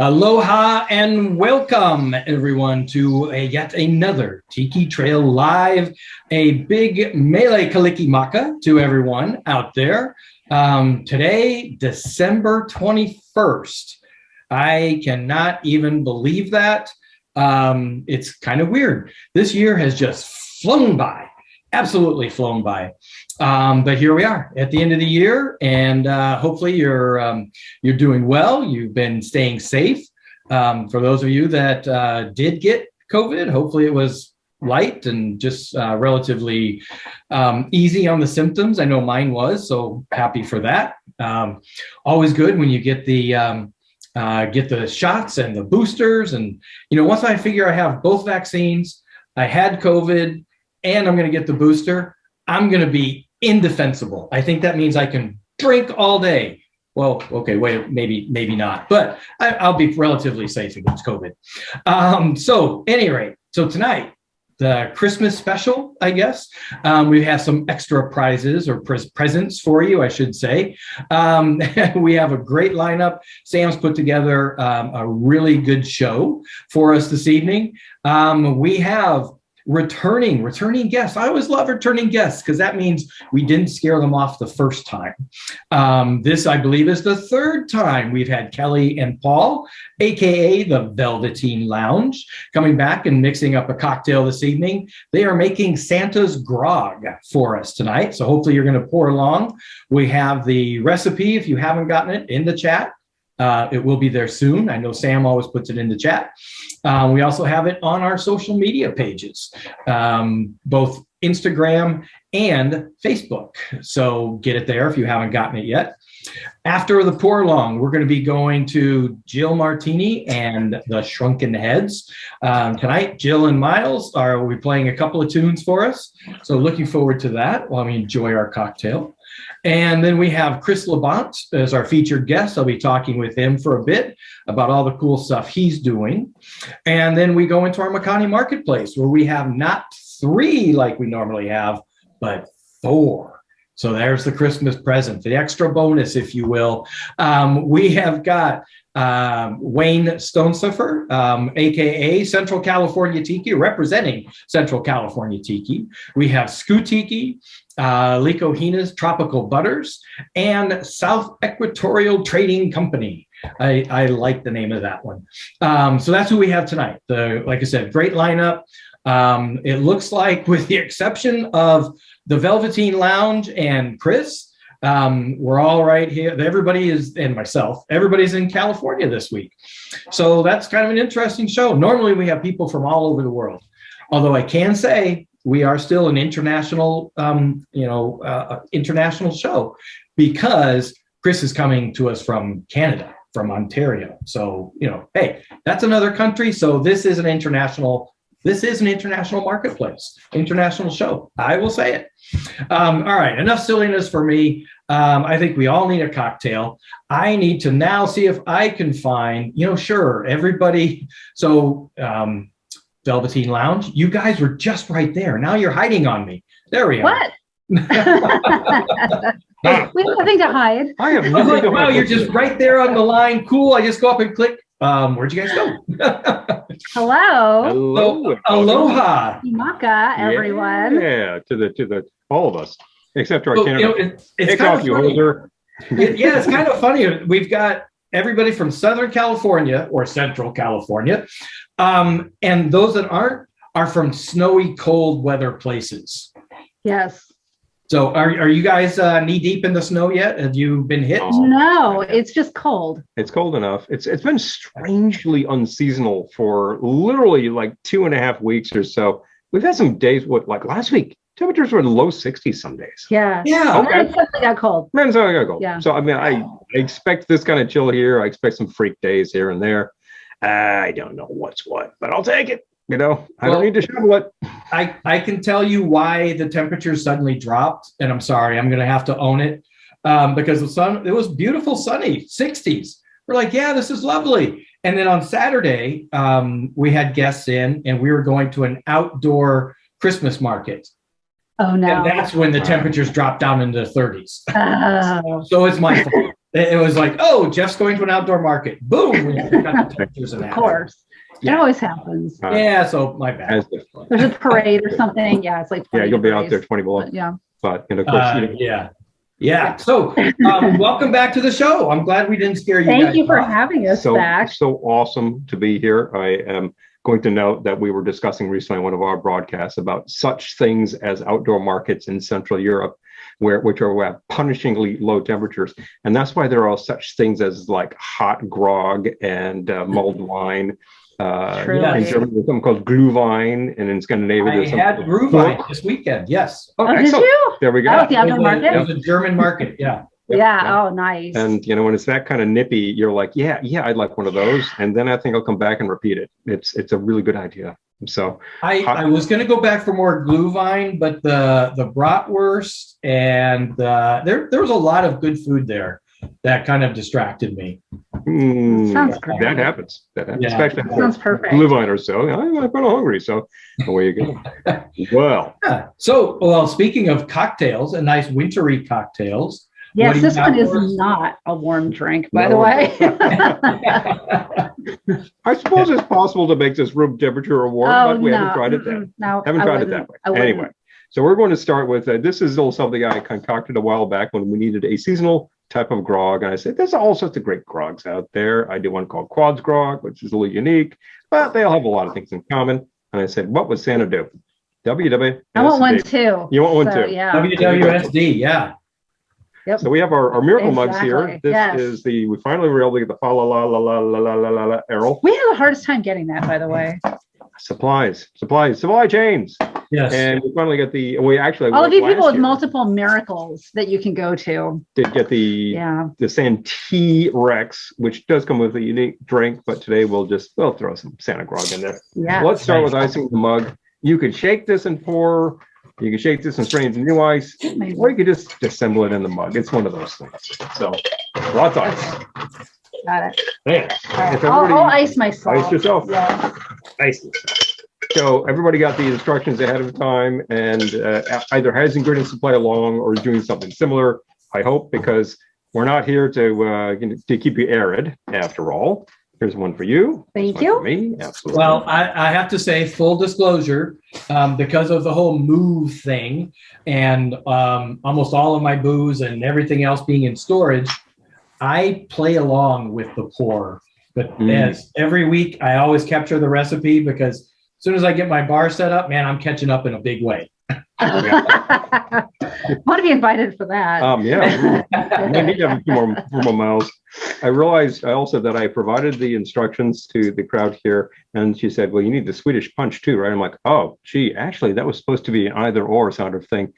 Aloha and welcome everyone to yet another Tiki Trail Live. A big mele kalikimaka to everyone out there. Today, December 21st. I cannot even believe that. It's kind of weird. This year has just flown by, absolutely flown by. But here we are at the end of the year, and hopefully you're doing well. You've been staying safe. For those of you that did get COVID, hopefully it was light and just relatively easy on the symptoms. I know mine was, so happy for that. Always good when you get the shots and the boosters. And, you know, once I figure I have both vaccines, I had COVID, and I'm going to get the booster, I'm going to be indefensible. I think that means I can drink all day. Well, okay, wait, maybe not, but I'll be relatively safe against COVID. So any rate, so tonight, the Christmas special, I guess. We have some extra prizes or presents for you, I should say. We have a great lineup. Sam's put together a really good show for us this evening. We have returning guests. I always love returning guests because that means we didn't scare them off the first time. This, I believe, is the third time we've had Kelly and Paul, aka the Velveteen Lounge, coming back and mixing up a cocktail this evening. They are making Santa's grog for us tonight, so hopefully you're going to pour along. We have the recipe, if you haven't gotten it, in the chat. It will be there soon. I know Sam always puts it in the chat. We also have it on our social media pages, both Instagram and Facebook. So get it there if you haven't gotten it yet. After the pour along, we're going to be going to Jill Martini and the Shrunken Heads. Tonight, Jill and Miles will be playing a couple of tunes for us. So looking forward to that while we enjoy our cocktail. And then we have Chris LaBonte as our featured guest. I'll be talking with him for a bit about all the cool stuff he's doing. And then we go into our Makani Marketplace, where we have not 3 like we normally have, but 4. So there's the Christmas present, the extra bonus, if you will. We have got Wayne Stonestuffer, aka Central California Tiki, representing Central California Tiki. We have Skootiki, Liko Hina's Tropical Butters, and South Equatorial Trading Company. I like the name of that one. So that's who we have tonight. Like I said, great lineup. It looks like, with the exception of the Velveteen Lounge and Chris, we're all right here. Everybody is, and myself, everybody's in California this week. So that's kind of an interesting show. Normally we have people from all over the world. Although I can say we are still an international, international show, because Chris is coming to us from Canada, from Ontario. So, hey, that's another country. So this is an international marketplace, international show. I will say it. All right, enough silliness for me. I think we all need a cocktail. I need to now see if I can find, sure, everybody. So Velveteen Lounge, you guys were just right there. Now you're hiding on me. There we are. What? We have nothing to hide. I have nothing to hide. Wow, you're just right there on the line. Cool. I just go up and click. Where'd you guys go? Hello. Aloha. Maka, everyone. Yeah, to the all of us, except our Canada. It's kind of funny. Yeah, it's kind of funny. We've got everybody from Southern California or Central California, and those that aren't are from snowy, cold weather places. Yes. So are you guys knee deep in the snow yet? Have you been hit? No, it's just cold. It's cold enough. It's been strangely unseasonal for literally like 2.5 weeks or so. We've had some days, like last week, temperatures were in the low 60s some days. Yeah. Okay. It suddenly got cold. Yeah. So, I mean, I expect this kind of chill here. I expect some freak days here and there. I don't know what's what, but I'll take it. I don't need to shovel it. I can tell you why the temperature suddenly dropped, and I'm sorry, I'm going to have to own it, because it was beautiful, sunny, 60s. We're like, yeah, this is lovely. And then on Saturday, we had guests in, and we were going to an outdoor Christmas market. Oh, no. And that's when the temperatures dropped down into the 30s. So it's my fault. It was like, oh, Jeff's going to an outdoor market. Boom. We got the temperatures and Of that. course. Yeah. It always happens. Yeah, so my bad. There's a parade or something. Yeah, it's like 20 Yeah, you'll be out degrees. there 20 below. But, yeah. But of course, Yeah. So, welcome back to the show. I'm glad we didn't scare you. Thank you for having us back. So awesome to be here. I am going to note that we were discussing recently on one of our broadcasts about such things as outdoor markets in Central Europe, which are punishingly low temperatures, and that's why there are such things as like hot grog and mulled wine. In Germany, there's something called Glühwein, and in Scandinavia, there's I had Glühwein this weekend. Yes. Oh, did you? There we go. Oh, the outdoor market. It was a German market. Yeah. Yeah. Oh, nice. And when it's that kind of nippy, you're like, yeah, I'd like one of those, and then I think I'll come back and repeat it. It's a really good idea. So I was going to go back for more Glühwein, but the bratwurst and there was a lot of good food there that kind of distracted me. Sounds great. That happens. Yeah. Especially sounds perfect. Glühwein or so. I'm kind of hungry, so away you go. Well, so speaking of cocktails and nice wintry cocktails. Yes, this one is not a warm drink, by the way. I suppose it's possible to make this room temperature warm, but we haven't tried it that. Haven't tried it that way. Anyway, so we're going to start with this is a little something I concocted a while back when we needed a seasonal type of grog, and I said there's all sorts of great grogs out there. I do one called Quads Grog, which is a little unique, but they all have a lot of things in common. And I said, what would Santa do? WWSD. I want one too. You want one too? Yeah. WWSD. Yeah. Yep. So we have our miracle mugs here. This is we finally were able to get the fa la la la la la la la la Errol. We had the hardest time getting that, by the way. Supply chains. Yes. And we finally got all of you people with multiple miracles that you can go to. Did get the Santee Rex, which does come with a unique drink, but today we'll throw some Santa Grog in there. Yeah. Let's start with icing the mug. You could shake this and pour. You can shake this and strain into new ice, or you could just assemble it in the mug. It's one of those things. So, lots of ice. Got it. Yeah. Right. I'll ice myself. Ice yourself. Yeah. Ice. So, everybody got the instructions ahead of time and either has ingredients to play along or is doing something similar, I hope, because we're not here to keep you arid, after all. Here's one for you. Thank you. For me. Absolutely. Well, I have to say, full disclosure, because of the whole move thing and almost all of my booze and everything else being in storage, I play along with the pour. But as every week, I always capture the recipe because as soon as I get my bar set up, man, I'm catching up in a big way. I want to be invited for that. Yeah. I need to have a few more miles. I realized also that I provided the instructions to the crowd here, and she said, well, you need the Swedish punch too, right? I'm like, oh, gee, actually, that was supposed to be an either or sort of thing.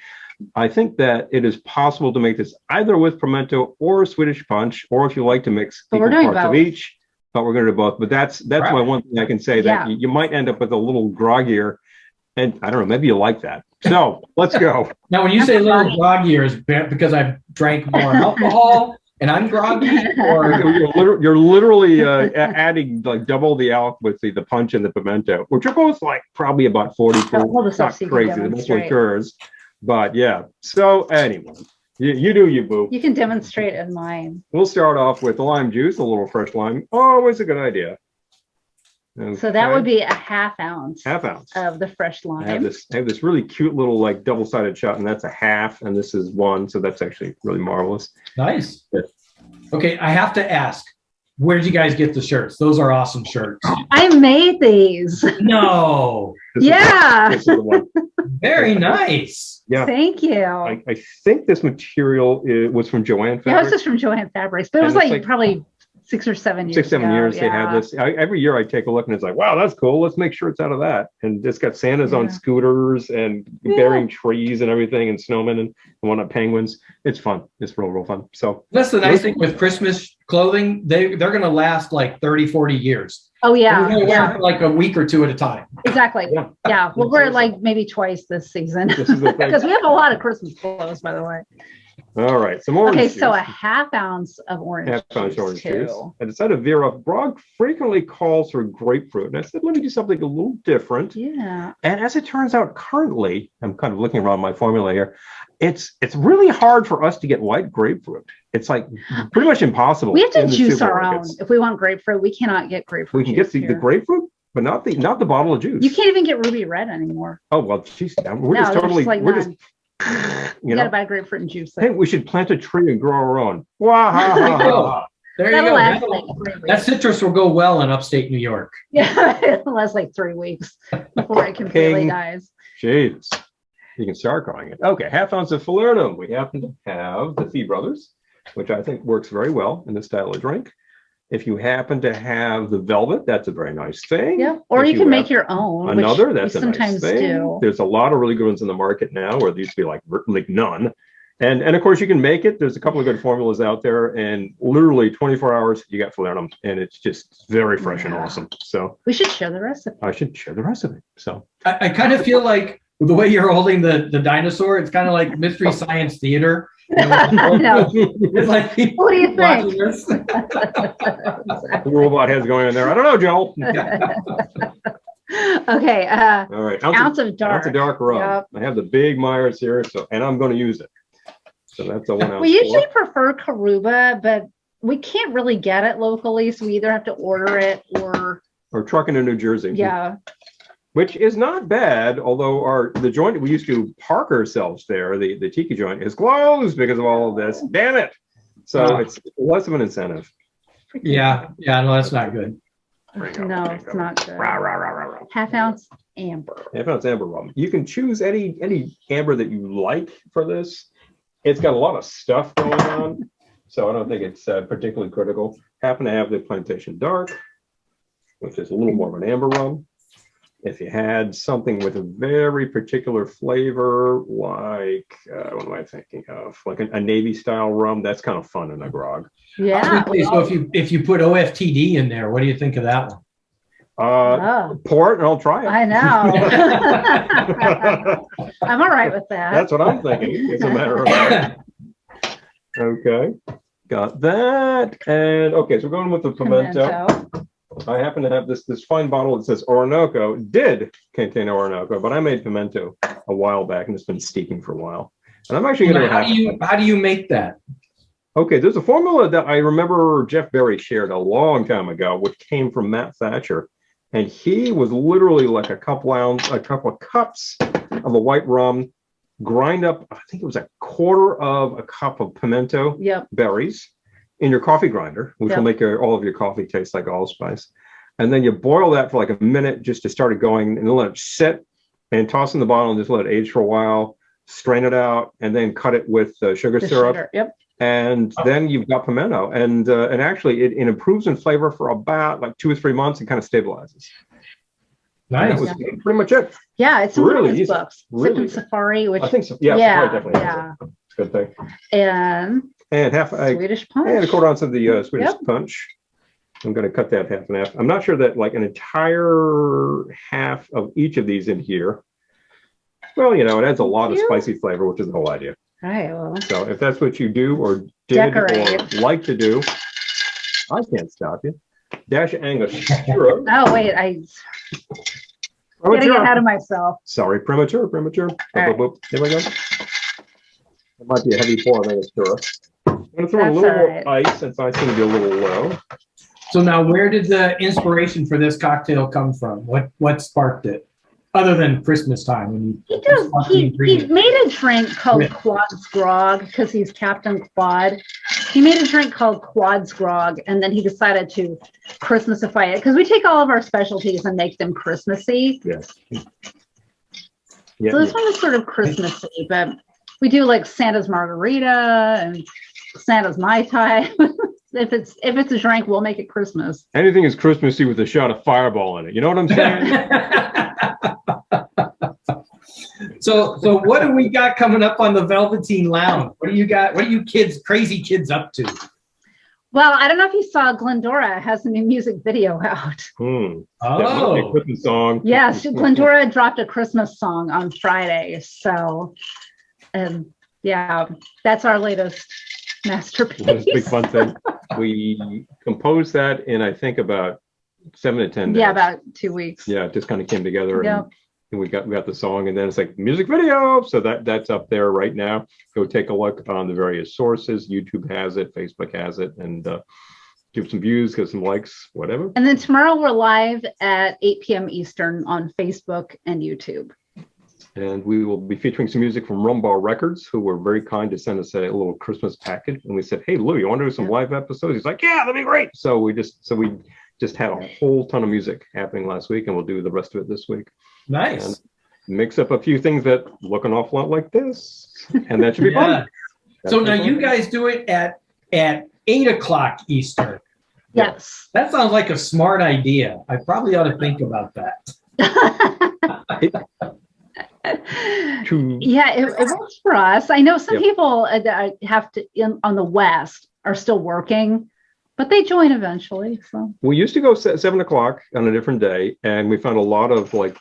I think that it is possible to make this either with Pimento or Swedish punch, or if you like to mix equal parts of each, but we're going to do both. But that's my one thing I can say, that you might end up with a little groggier, and I don't know, maybe you like that. So let's go. Now, when you say a little groggier, is because I've drank more alcohol and I'm groggy, or you're literally adding like double the alc with the punch and the Pimento, which are both like probably about 40 proof. Not crazy, the most liqueurs, but yeah. So anyway, you do you, boo. You can demonstrate in mine. We'll start off with the lime juice, a little fresh lime. Always a good idea. Okay. So that would be a half ounce of the fresh lime. I have this really cute little like double-sided shot, and that's a half, and this is one, so that's actually really marvelous. Nice. Okay, I have to ask, where did you guys get the shirts? Those are awesome shirts. I made these. No. This is the one. Very nice. Yeah. Thank you. I think this material was from Joanne Fabrics. Yeah, it was just from Joanne Fabrics, but it was like probably 6 or 7 years. 6, 7 years they had this. Every year I take a look and it's like, wow, that's cool. Let's make sure it's out of that. And it's got Santas on scooters and bearing trees and everything, and snowmen and one up penguins. It's fun. It's real fun. So that's the nice thing with Christmas clothing. They're going to last like 30, 40 years. Oh yeah. We're going to wear for like a week or two at a time. Exactly. Yeah. We'll wear it like maybe twice this season. This is the thing. Because we have a lot of Christmas clothes, by the way. All right, some orange juice. So a half ounce of orange juice. I decided to veer off. Grog frequently calls for grapefruit. And I said, let me do something a little different. Yeah. And as it turns out, currently, I'm kind of looking around my formula here, it's really hard for us to get white grapefruit. It's like pretty much impossible. We have to juice our own. If we want grapefruit, we cannot get grapefruit. We can get the grapefruit, but not the bottle of juice. You can't even get ruby red anymore. Oh, well, geez, we're just you gotta buy grapefruit and juice. Hey, we should plant a tree and grow our own. Wow. There you go. That citrus will go well in upstate New York. Yeah, it'll last like 3 weeks before it completely dies. Jeez. You can start growing it. Okay, half ounce of falernum. We happen to have the Fee Brothers, which I think works very well in this style of drink. If you happen to have the Velvet, that's a very nice thing. Yeah, or you can make your own. Another, that's a sometimes nice thing. Do. There's a lot of really good ones in the market now, where there used to be like none. And of course you can make it. There's a couple of good formulas out there, and literally 24 hours you got falernum, and it's just very fresh and awesome. So we should share the recipe. I should share the recipe. So I kind of feel like the way you're holding the dinosaur, it's kind of like Mystery Science Theater. No. It's like, what do you think? The robot head's going in there. I don't know, Joel. Okay. All right. Ounce of dark rum. Yep. I have the big Myers here, and I'm going to use it. So that's a 1 ounce. We usually prefer Karuba, but we can't really get it locally, so we either have to order it or truck into New Jersey. Yeah. Which is not bad, although the joint we used to park ourselves there, the tiki joint, is closed because of all of this. Damn it! So it's less of an incentive. Yeah, no, that's not good. No, it's not good. Rah, rah, rah, rah, rah. Half ounce amber. Half ounce amber rum. You can choose any amber that you like for this. It's got a lot of stuff going on, so I don't think it's particularly critical. Happen to have the Plantation Dark, which is a little more of an amber rum. If you had something with a very particular flavor, like what am I thinking of? Like a Navy style rum, that's kind of fun in a grog. Yeah. So if you put OFTD in there, what do you think of that one? Pour it and I'll try it. I know. I'm all right with that. That's what I'm thinking. It's a matter of fact. Okay, got that. And okay, so we're going with the Pimento. I happen to have this fine bottle that says Orinoco. Did contain Orinoco, but I made Pimento a while back, and it's been steeping for a while. And I'm actually going to how do you make that? Okay, there's a formula that I remember Jeff Berry shared a long time ago, which came from Matt Thatcher, and he was literally like a couple of cups of a white rum, grind up, I think it was a quarter of a cup of pimento berries in your coffee grinder, which will make all of your coffee taste like allspice. And then you boil that for like a minute just to start it going, and then let it sit and toss in the bottle and just let it age for a while, strain it out, and then cut it with sugar syrup. And then you've got pimento. And actually it improves in flavor for about like 2 or 3 months and kind of stabilizes. Nice. That was pretty much it. Yeah, it's really easy. Books. Really. Safari, which I think so. Yeah, Safari definitely. It's a good thing. And half Swedish punch. And a quarter ounce of the Swedish punch. I'm going to cut that half and half. I'm not sure that like an entire half of each of these in here. Well, it adds a lot of spicy flavor, which is the whole idea. All right. Well. So if that's what you do or did or like to do, I can't stop you. Dash Angostura. Oh wait, I'm getting ahead of myself. Sorry, premature. Right. Here we go. It might be a heavy pour on Angostura. I'm going to throw a little more ice since I seem to be a little low. So now, where did the inspiration for this cocktail come from? What sparked it? Other than Christmas time, when he made a drink called Quad's Grog because he's Captain Quad. He made a drink called Quad's Grog, and then he decided to Christmasify it because we take all of our specialties and make them Christmassy. Yes. So this one is sort of Christmassy, but we do like Santa's Margarita and Santa's Mai Tai. If it's a drink, we'll make it Christmas. Anything is Christmassy with a shot of Fireball in it. You know what I'm saying? So what do we got coming up on the Velveteen Lounge? What do you got? What are you crazy kids up to? Well, I don't know if you saw Glendora has a new music video out. Oh, Christmas song. Yes, Glendora dropped a Christmas song on Friday. So, Yeah, that's our latest masterpiece. It was a big fun thing. We composed that in, I think, about 7 to 10 days. Yeah, about 2 weeks. Yeah, it just kind of came together. Yep. And we got the song, and then it's like music video. So that's up there right now. Go take a look on the various sources. YouTube has it, Facebook has it, and give some views, give some likes, whatever. And then tomorrow we're live at 8 p.m. Eastern on Facebook and YouTube. And we will be featuring some music from Rumbar Records, who were very kind to send us a little Christmas package. And we said, "Hey, Lou, you want to do some live episodes?" He's like, "Yeah, that'd be great." So we just had a whole ton of music happening last week, and we'll do the rest of it this week. Nice. And mix up a few things that look an awful lot like this, and that should be fun. So now you guys do it at 8 o'clock Eastern. Yes. That sounds like a smart idea. I probably ought to think about that. Yeah, it works for us. I know some people that have to on the West are still working, but they join eventually. So we used to go 7 o'clock on a different day, and we found a lot of like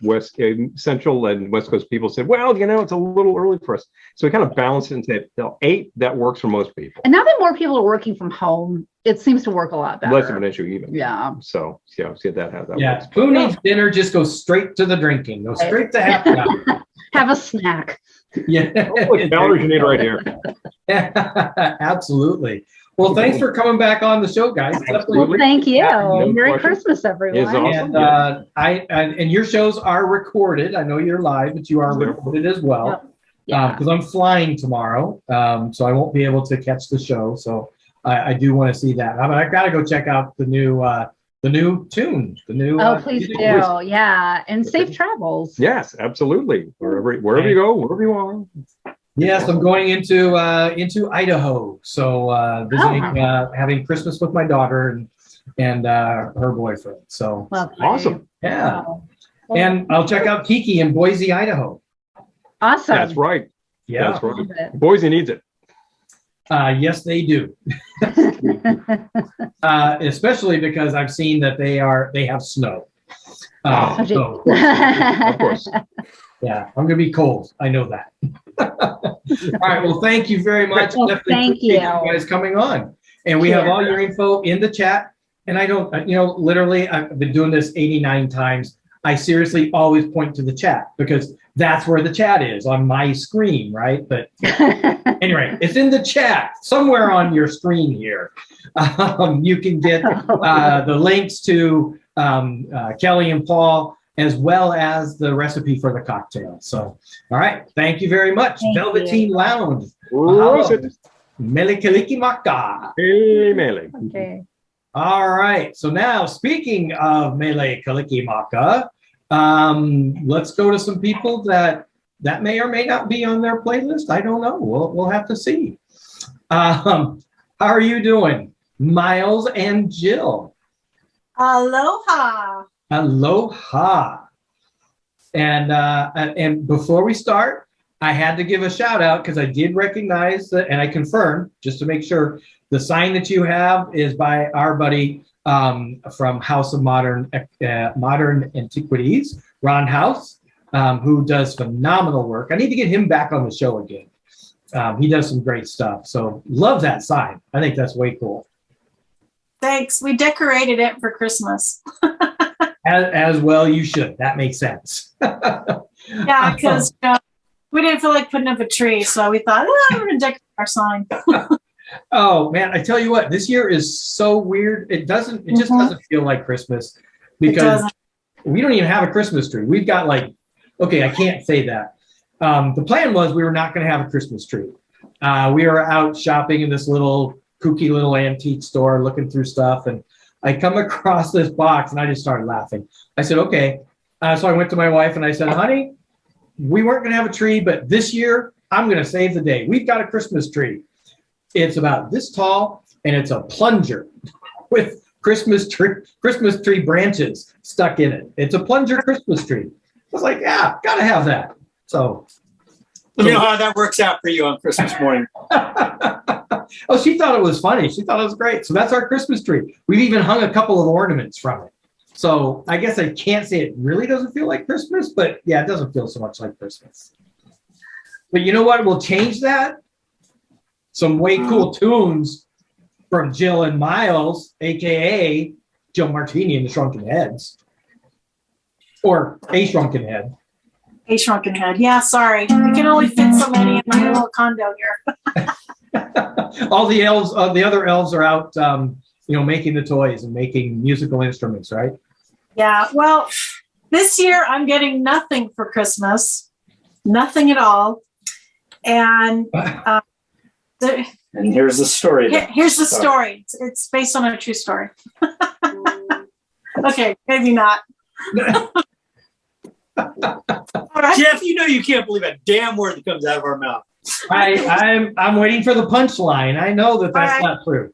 Central and West Coast people said, "Well, it's a little early for us." So we kind of balanced it and said, 8, that works for most people. And now that more people are working from home, it seems to work a lot better. Less of an issue even. Yeah. So see how that Yeah. works. Who needs dinner? Just go straight to the drinking. Go straight to happy hour. Have a snack. Yeah. Calories you need right here. Absolutely. Well, thanks for coming back on the show, guys. Well, thank you. No Merry question. Christmas, everyone. It's awesome. And and your shows are recorded. I know you're live, but you are recorded as well. Yep. Yeah. Because I'm flying tomorrow, so I won't be able to catch the show. So I do want to see that. I've got to go check out the new tune. The new. Please do. Yeah, and safe travels. Yes, absolutely. Wherever you go, wherever you are. Yes, I'm going into Idaho. So visiting, having Christmas with my daughter and her boyfriend. So awesome. Yeah. Wow. And I'll check out Tiki in Boise, Idaho. Awesome. That's right. Yeah. That's right. Boise needs it. Yes, they do. Especially because I've seen that they have snow. So, of course. Yeah, I'm going to be cold. I know that. All right. Well, thank you very much. Well, thank you. You guys coming on. And we have all your info in the chat. And I don't, literally, I've been doing this 89 times. I seriously always point to the chat because that's where the chat is on my screen, right? But anyway, it's in the chat somewhere on your screen here. You can get the links to Kelly and Paul, as well as the recipe for the cocktail. So, all right. Thank you very much. Velveteen Lounge. Mele Kaliki Maka. Hey, Mele. Okay. All right. So now, speaking of Mele Kaliki Maka, let's go to some people that may or may not be on their playlist. I don't know. We'll have to see. How are you doing, Miles and Jill? Aloha. Aloha. And before we start, I had to give a shout out because I did recognize that, and I confirmed just to make sure the sign that you have is by our buddy from House of Modern Antiquities, Ron House, who does phenomenal work. I need to get him back on the show again. He does some great stuff. So love that sign. I think that's way cool. Thanks. We decorated it for Christmas. As well you should. That makes sense. Yeah, because we didn't feel like putting up a tree, so we thought, we're going to decorate our sign. Oh man, I tell you what, this year is so weird. It just doesn't feel like Christmas because we don't even have a Christmas tree. We've got I can't say that. The plan was we were not going to have a Christmas tree. We were out shopping in this little kooky little antique store looking through stuff, and I come across this box and I just started laughing. I said, okay. So I went to my wife and I said, honey, we weren't going to have a tree, but this year I'm going to save the day. We've got a Christmas tree. It's about this tall and it's a plunger with Christmas tree branches stuck in it. It's a plunger Christmas tree. I was like, yeah, got to have that. So. You know how that works out for you on Christmas morning. Oh, she thought it was funny. She thought it was great. So that's our Christmas tree. We've even hung a couple of ornaments from it. So I guess I can't say it really doesn't feel like Christmas, but yeah, it doesn't feel so much like Christmas. But you know what? We'll change that some way cool tunes from Jill and Miles, aka Jill Martini and the Shrunken Heads, or A Shrunken Head. A Shrunken Head. Yeah, sorry. I can only fit so many in my little condo here. All the elves, the other elves are out, making the toys and making musical instruments, right? Yeah. Well, this year I'm getting nothing for Christmas, nothing at all. And and here's the story. Here's the story. It's based on a true story. Okay, maybe not. All right. Jeff, you can't believe a damn word that comes out of our mouth. I'm waiting for the punchline. I know that that's not true.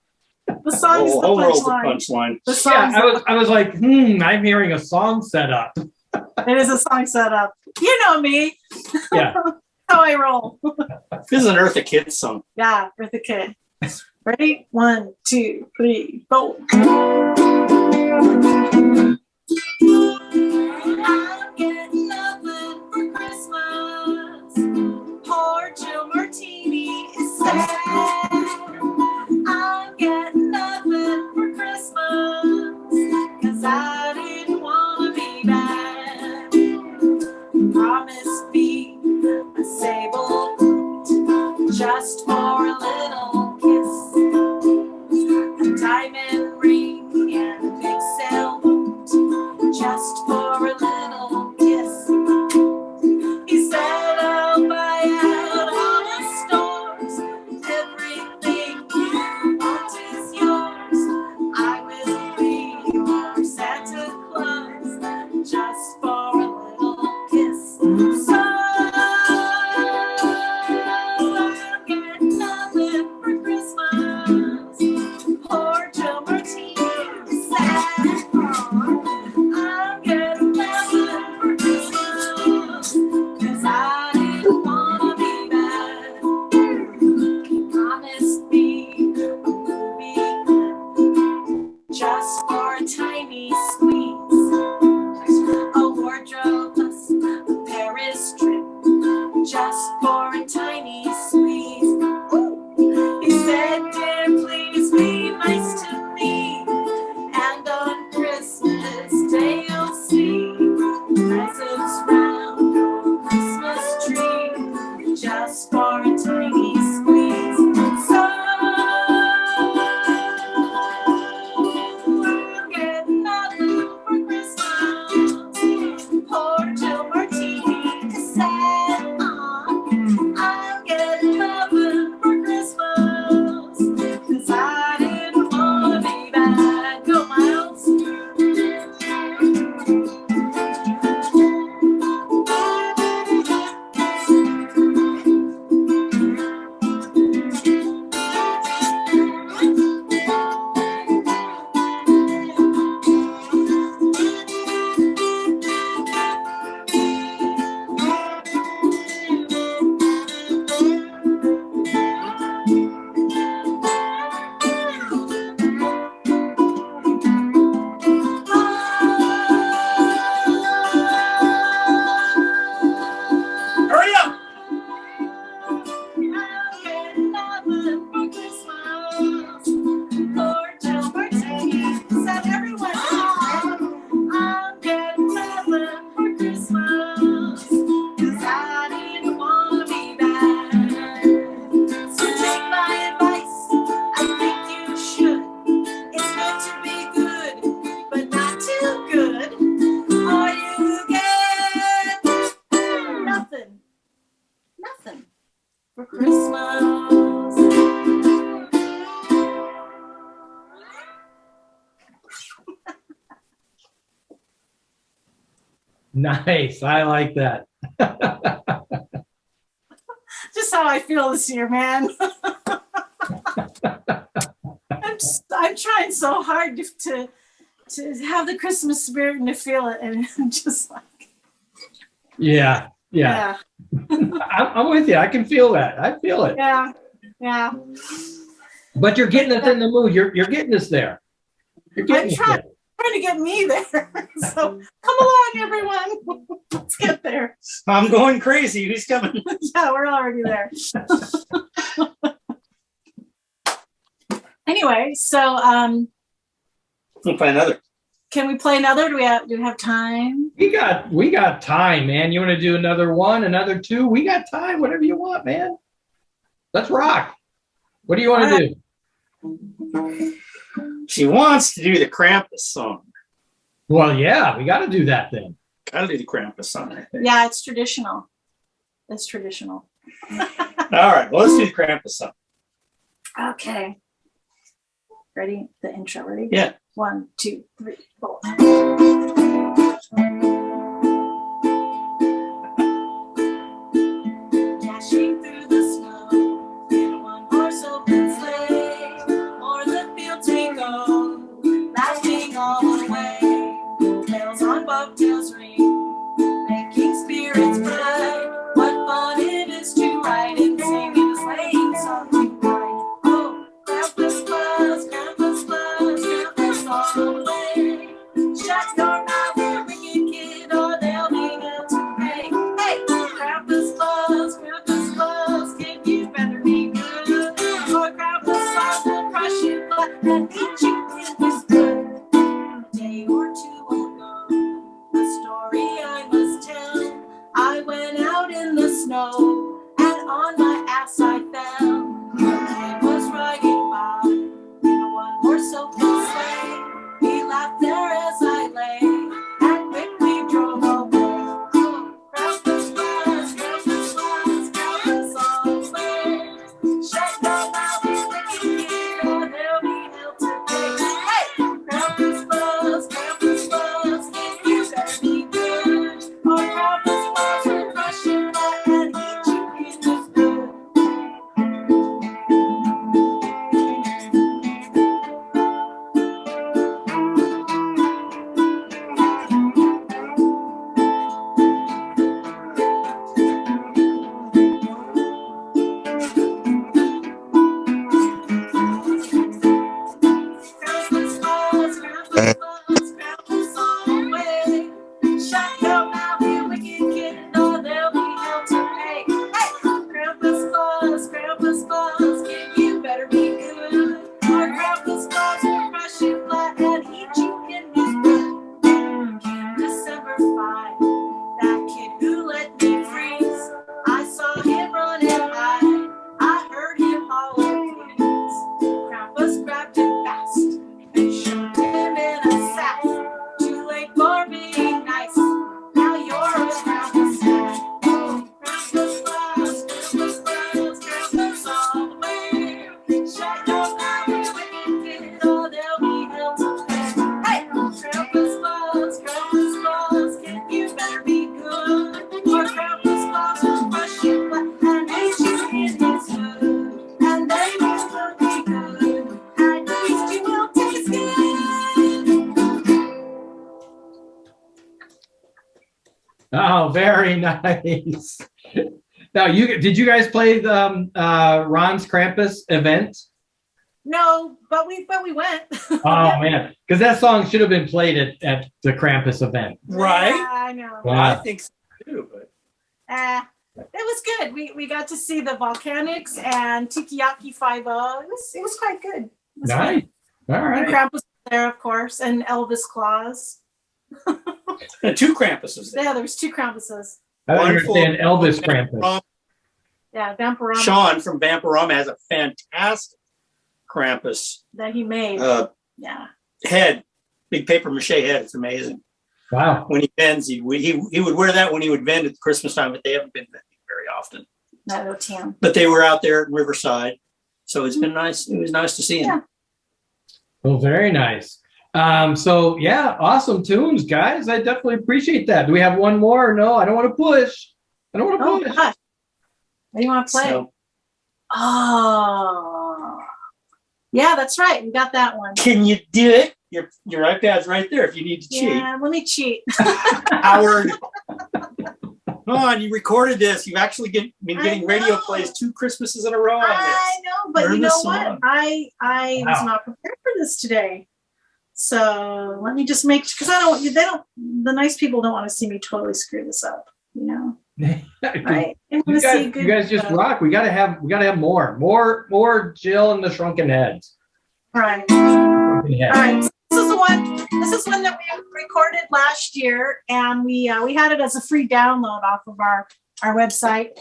The song is the punchline. The song. Yeah, I was like, I'm hearing a song set up. It is a song set up. You know me. Yeah. How I roll. This is an Eartha Kitt song. Yeah, Eartha Kitt. Ready? 1, 2, 3, 4. I'm getting nothing for Christmas. Poor Jill Martini is sad. I'm getting nothing for Christmas, 'cause I didn't want to be bad. Promised me a sable boot just for a little kiss, a diamond ring and a big sailboat just for a little kiss. He said I'll buy out all the stores, everything you want is yours. I will be your Santa Claus just for a little kiss. So I'll get nothing for Christmas. Poor Jill Martini is sad. I'm getting nothing for Christmas, 'cause I didn't want to be bad. He promised me a movie clip just for a tiny squeeze, a wardrobe plus a Paris trip just for a tiny squeeze. Ooh. He said, dear, please be nice to me, and on Christmas Day you'll see presents round your Christmas tree just for a tiny squeeze. So I'll get nothing for Christmas. Poor Jill Martini is sad. I'll get nothing for Christmas, 'cause I didn't want to be bad. Go, Miles. Hurry up! I'll get nothing for Christmas. Poor Jill Martini said everyone. I'll get nothing for Christmas, 'cause I didn't want to be bad. So take my advice, I think you should. It's good to be good, but not too good, or you get nothing for Christmas. Nice. I like that. Just how I feel this year, man. I'm trying so hard to have the Christmas spirit and to feel it, and I'm just like, Yeah. I'm with you. I can feel that. I feel it. yeah. But you're getting us in the mood. You're getting us there. You're getting us there. Trying to get me there. So come along, everyone. Let's get there. I'm going crazy. Who's coming? Yeah, we're already there. anyway, so We'll play another. can we play another? Do we have time? We got time, man. You want to do another one, another two? We got time. Whatever you want, man. Let's rock. What do you want to do? She wants to do the Krampus song. Well, yeah, we got to do that then. Gotta do the Krampus song, I think. Yeah, it's traditional. It's traditional. All right, well, let's do the Krampus song. Okay. Ready? The intro, ready? Yeah. 1, 2, 3, 4. Dashing through the snow in a one-horse open sleigh, o'er the fields we go, laughing all the way. Bells on bobtails ring, making spirits bright. What fun it is to ride and sing in a sleighing song tonight. Oh, Krampus buzz, Krampus buzz, Krampus all the way. Shut your mouth, you wicked kid, or they'll be held to pay. Hey, Krampus buzz, kid, you better be good. Or Krampus buzz will crush you flat and eat you in his good. A day or two ago, a story I must tell. I went out in the snow, and on my ass I fell. A kid was riding by in a one-horse open sleigh. He laughed there as I lay, and quickly drove away. Oh, Krampus buzz, Krampus all the way. Shut your mouth, you wicked kid, or they'll be held to pay. Hey, Krampus buzz, kid, you better be good. Or Krampus buzz will crush you flat and eat you in his good. Krampus all the way. Shut your mouth, you wicked kid, or they'll be held to pay. Hey, Krampus buzz, kid, you better be good. Or Krampus buzz will crush you flat and eat you in his blood. Came December 5, that kid who let me freeze. I saw him run and hide. I heard him holler, please. Krampus grabbed him fast and shoved him in a sack. Too late for being nice. Now you're a Krampus man. Oh, Krampus all the way. Shut your mouth, you wicked kid, or they'll be held to pay. Hey, Krampus buzz, kid, you better be good. Or Krampus buzz will crush you flat and eat you in his food. And then you will be good. At least you will taste good. Oh, very nice. Now, did you guys play the Ron's Krampus event? No, but we went. Oh man, because that song should have been played at the Krampus event. Right? Yeah, I know. Wow. I think so too, but It was good. We got to see the Volcanics and Tikiyaki 5-0. It was quite good. It was Nice. All fun. right. And Krampus was there, of course, and Elvis Claus. and two Krampuses there. Yeah, there was 2 Krampuses. I don't One for- understand Elvis Krampus. Yeah, Vampirama Sean from Vampirama has a fantastic Krampus that he made. Yeah. head, big paper mache head. It's amazing. Wow. When he vends, he would wear that when he would vend at Christmas time, but they haven't been vending very often. That OTM. But they were out there at Riverside, so it's been nice. It was nice to see him. Yeah. Well, very nice. So yeah, awesome tunes, guys. I definitely appreciate that. Do we have one more? No, I don't want to push. I don't want to Oh, push. gosh. What do you want to play? So, Oh. Yeah, that's right. We got that one. can you do it? Your iPad's right there if you need to cheat. Yeah, let me cheat. Howard, come on, you recorded this. You've actually been getting I radio know. plays 2 Christmases in a row on this. I know, but Learn you the know song. what? I was Wow. not prepared for this today. So let me just make, because the nice people don't want to see me totally screw this up, you know? Right? They want to see good you guys just stuff. rock. We gotta have more Jill and the Shrunken Heads. Right. Yeah. All right. This is one that we recorded last year, and we had it as a free download off of our website.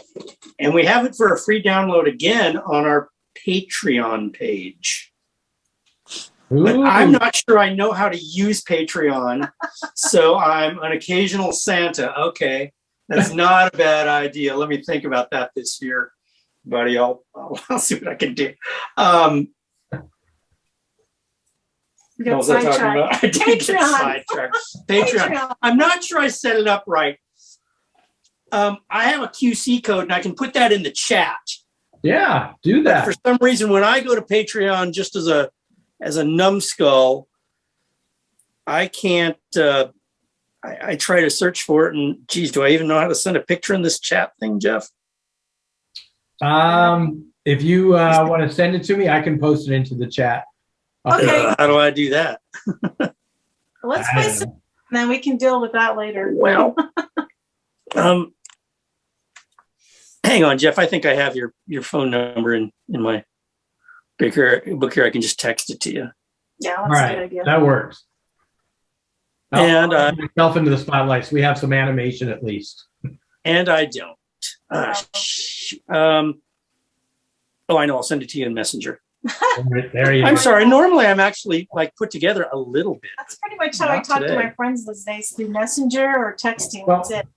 And we have it for a free download again on our Patreon page. But I'm not sure I know how to use Patreon, so I'm an occasional Santa. Okay, that's not a bad idea. Let me think about that this year, buddy. I'll see what I can do. We got What was I talking sidetracked. about? I did get sidetracked. Patreon. I'm not sure I set it up right. I have a QC code, and I can put that in the chat. Yeah, do that. But for some reason, when I go to Patreon, just as a numbskull, I can't. I try to search for it, and geez, do I even know how to send a picture in this chat thing, Jeff? If you want to send it to me, I can post it into the chat. Okay. How do I do that? Let's play some, and then we can deal with that later. Well, hang on, Jeff. I think I have your phone number in my book here. I can just text it to you. Yeah, All that's a good right, idea. that works. And I'll put myself into the spotlight, so we have some animation at least. And I don't. Oh, I know. I'll send it to you in Messenger. There you go. I'm sorry. Normally, I'm actually like put together a little bit. That's pretty much how I Not talk to today. my friends these days, through Messenger or texting. Well- That's it.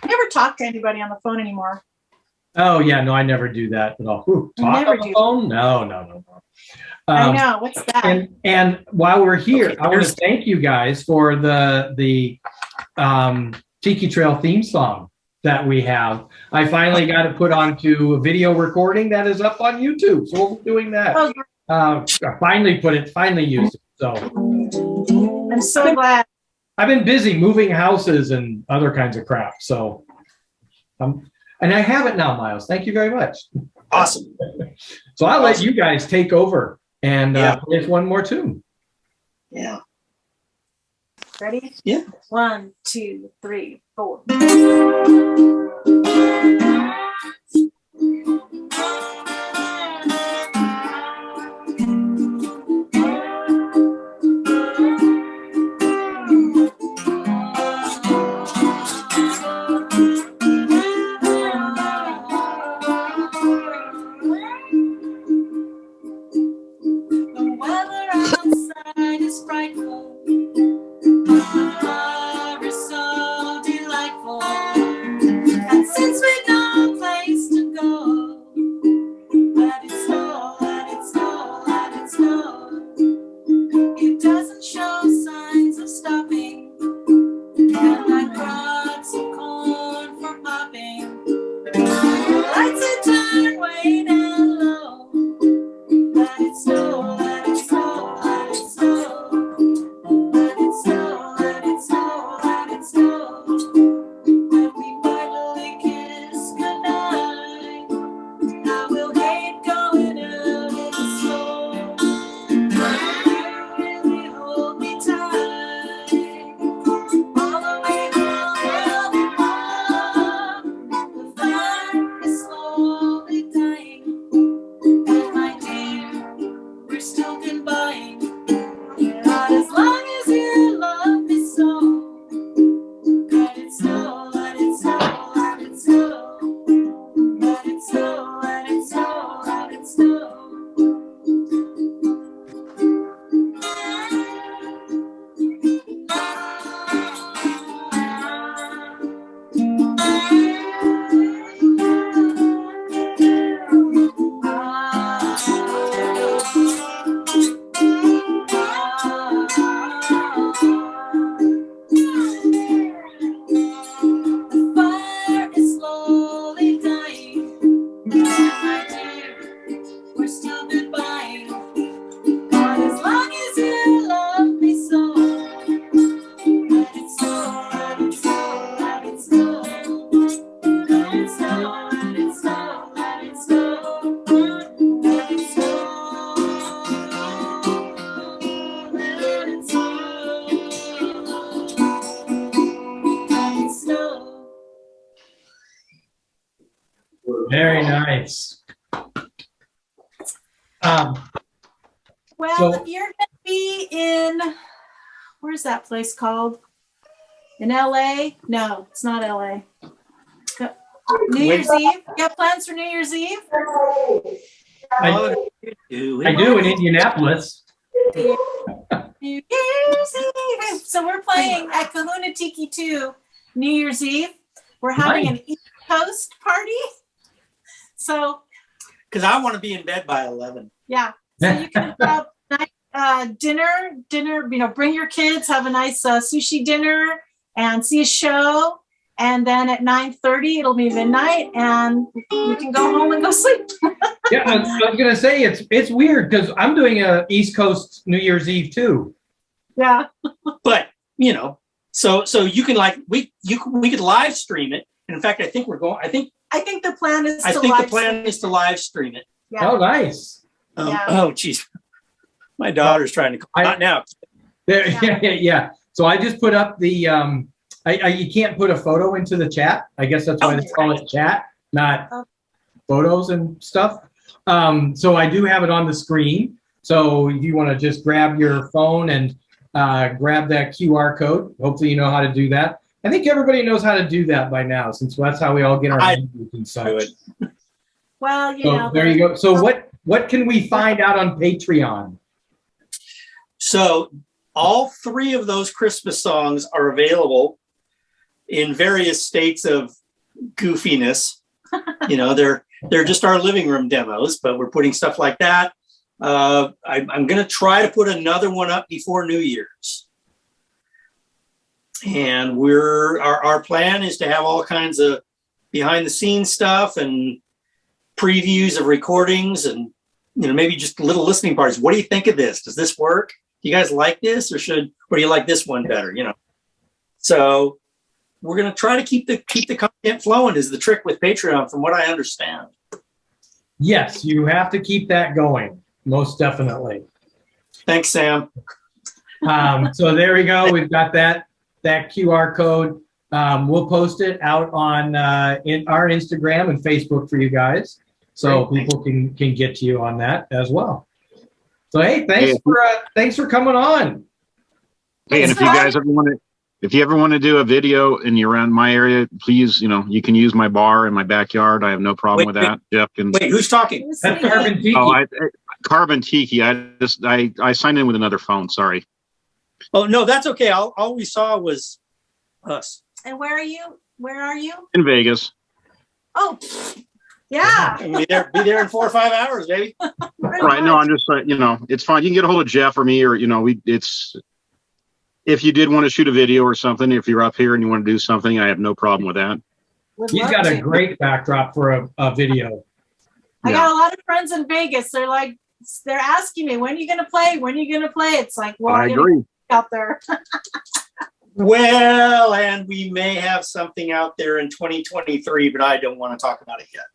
I never talk to anybody on the phone anymore. Oh yeah, no, I never do that at all. Ooh, talk Never on the do. phone? No. I know. What's that? And while we're here, Okay, I want to thank you guys for the Tiki Trail theme song that we have. I finally got it put onto a video recording that is up on YouTube. So we'll be doing that. Oh, I finally used it. So I'm so glad. I've been busy moving houses and other kinds of crap. So and I have it now, Miles. Thank you very much. Awesome. So I'll let you guys take over and Yeah. play us one more tune. Yeah. Ready? Yeah. 1, 2, 3, 4. The weather outside is frightful. The flower is so delightful. And since we've no place to go, let it snow, let it snow, let it snow. It doesn't show signs of stopping. And I brought some corn for popping. Lights are turned way down low. Let it snow, let it snow, let it snow. Let it snow, let it snow, let it snow. When we finally kiss goodnight, I will hate going out in the snow. You really hold me tight. All the way down where we walk, the fire is slowly dying. And my dear, we're still goodbying. Not as long as you love me so. Let it snow, let it snow, let it snow. Let it snow, let it snow, let it snow. The fire is slowly dying. My dear, we're still goodbye. Not as long as you love me so. Let it snow, let it snow, let it snow. Let it snow, let it snow, let it snow. Let it snow. Let it snow. Let it snow. Very nice. Well, Well, So- if you're going to be in, where's that place called? In LA? No, it's not LA. New Year's Eve? You have plans for New Year's Eve? I do in Indianapolis. New Year's Eve. So we're playing at Kahuna Tiki 2 New Year's Eve. We're having an East Coast party. So, Because I want to be in bed by 11. yeah. So you can have dinner, bring your kids, have a nice sushi dinner and see a show. And then at 9:30, it'll be midnight and you can go home and go sleep. Yeah, I was gonna say it's weird because I'm doing a East Coast New Year's Eve too. Yeah. But so you can we could live stream it. And in fact, I think the plan is to live stream it. Yeah. Oh, nice. Yeah. Oh, geez. My daughter's trying to not now. Yeah. So I just put up the you can't put a photo into the chat. I guess that's why they call it chat, not photos and stuff. So I do have it on the screen. So if you want to just grab your phone and grab that QR code, hopefully you know how to do that. I think everybody knows how to do that by now, since that's how we all get our menus and such. Well, there you go. So what can we find out on Patreon? So all 3 of those Christmas songs are available in various states of goofiness. They're just our living room demos, but we're putting stuff like that. I'm going to try to put another one up before New Year's. And our plan is to have all kinds of behind the scenes stuff and previews of recordings and, maybe just little listening parties. What do you think of this? Does this work? Do you guys like this or do you like this one better? So we're going to try to keep the content flowing is the trick with Patreon from what I understand. Yes, you have to keep that going. Most definitely. Thanks, Sam. So there we go. We've got that QR code. We'll post it out on in our Instagram and Facebook for you guys, so people can get to you on that as well. So hey, thanks for coming on. Hey, and if you guys ever want to do a video and you're around my area, please, you can use my bar in my backyard. I have no problem with that. Jeff can. Wait, who's talking? That's Carbon Tiki. Carbon Tiki. I signed in with another phone. Sorry. Oh no, that's okay. All we saw was us. And where are you? In Vegas. Oh, yeah. Be there in 4 or 5 hours, baby. Right. No, I'm just it's fine. You can get a hold of Jeff or me, or if you did want to shoot a video or something, if you're up here and you want to do something, I have no problem with that. He's got a great backdrop for a video. I got a lot of friends in Vegas. They're asking me, when are you going to play? When are you going to play? It's like, well, I agree. Out there. Well, and we may have something out there in 2023, but I don't want to talk about it yet.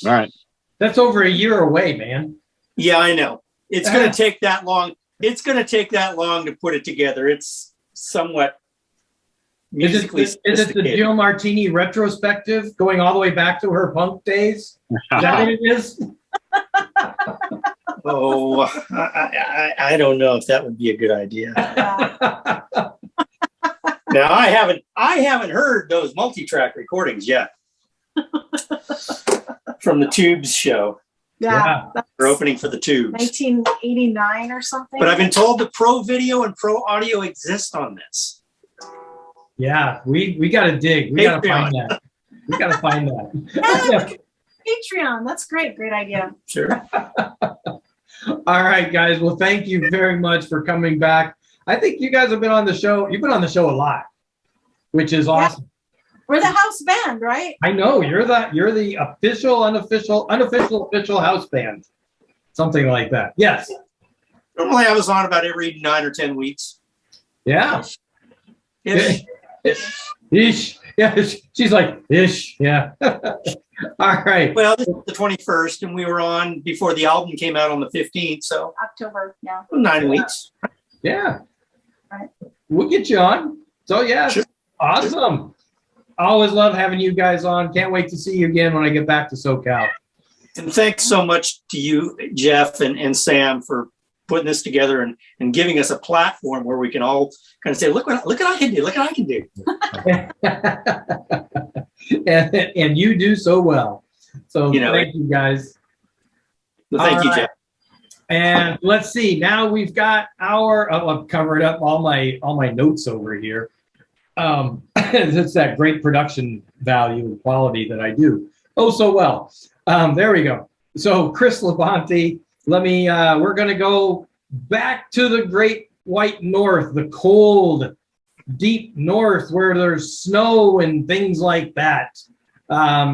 All right. That's over a year away, man. Yeah, I know. It's going to take that long. It's going to take that long to put it together. It's somewhat musically Is it the Jill Martini retrospective going all the way back to her punk days? Is that what it is? Oh, I don't know if that would be a good idea. Now I haven't heard those multi-track recordings yet from the Tubes show. Yeah. They're opening for the Tubes. 1989 or something. But I've been told the Pro Video and Pro Audio exist on this. Yeah, we got to dig. We got to find that. We got to find that. Patreon. That's great. Great idea. Sure. All right, guys. Well, thank you very much for coming back. I think you guys have been on the show. You've been on the show a lot, which is awesome. We're the house band, right? I know you're the official, unofficial house band, something like that. Yes. Normally I was on about every 9 or 10 weeks. Yeah. Ish. Ish. Yeah. She's like ish. Yeah. All right. Well, this is the 21st, and we were on before the album came out on the 15th, so October. Yeah. 9 weeks. Yeah. Right. We'll get you on. So yeah, Sure. Awesome. Always love having you guys on. Can't wait to see you again when I get back to SoCal. And thanks so much to you, Jeff and Sam, for putting this together and giving us a platform where we can all kind of say, look what I can do. Look what I can do. and you do so well. So thank you guys. Well, thank you, Jeff. And let's see. Now we've got I've covered up all my notes over here. It's that great production value and quality that I do so well. There we go. So Chris LaBonte, we're going to go back to the great white north, the cold, deep north where there's snow and things like that.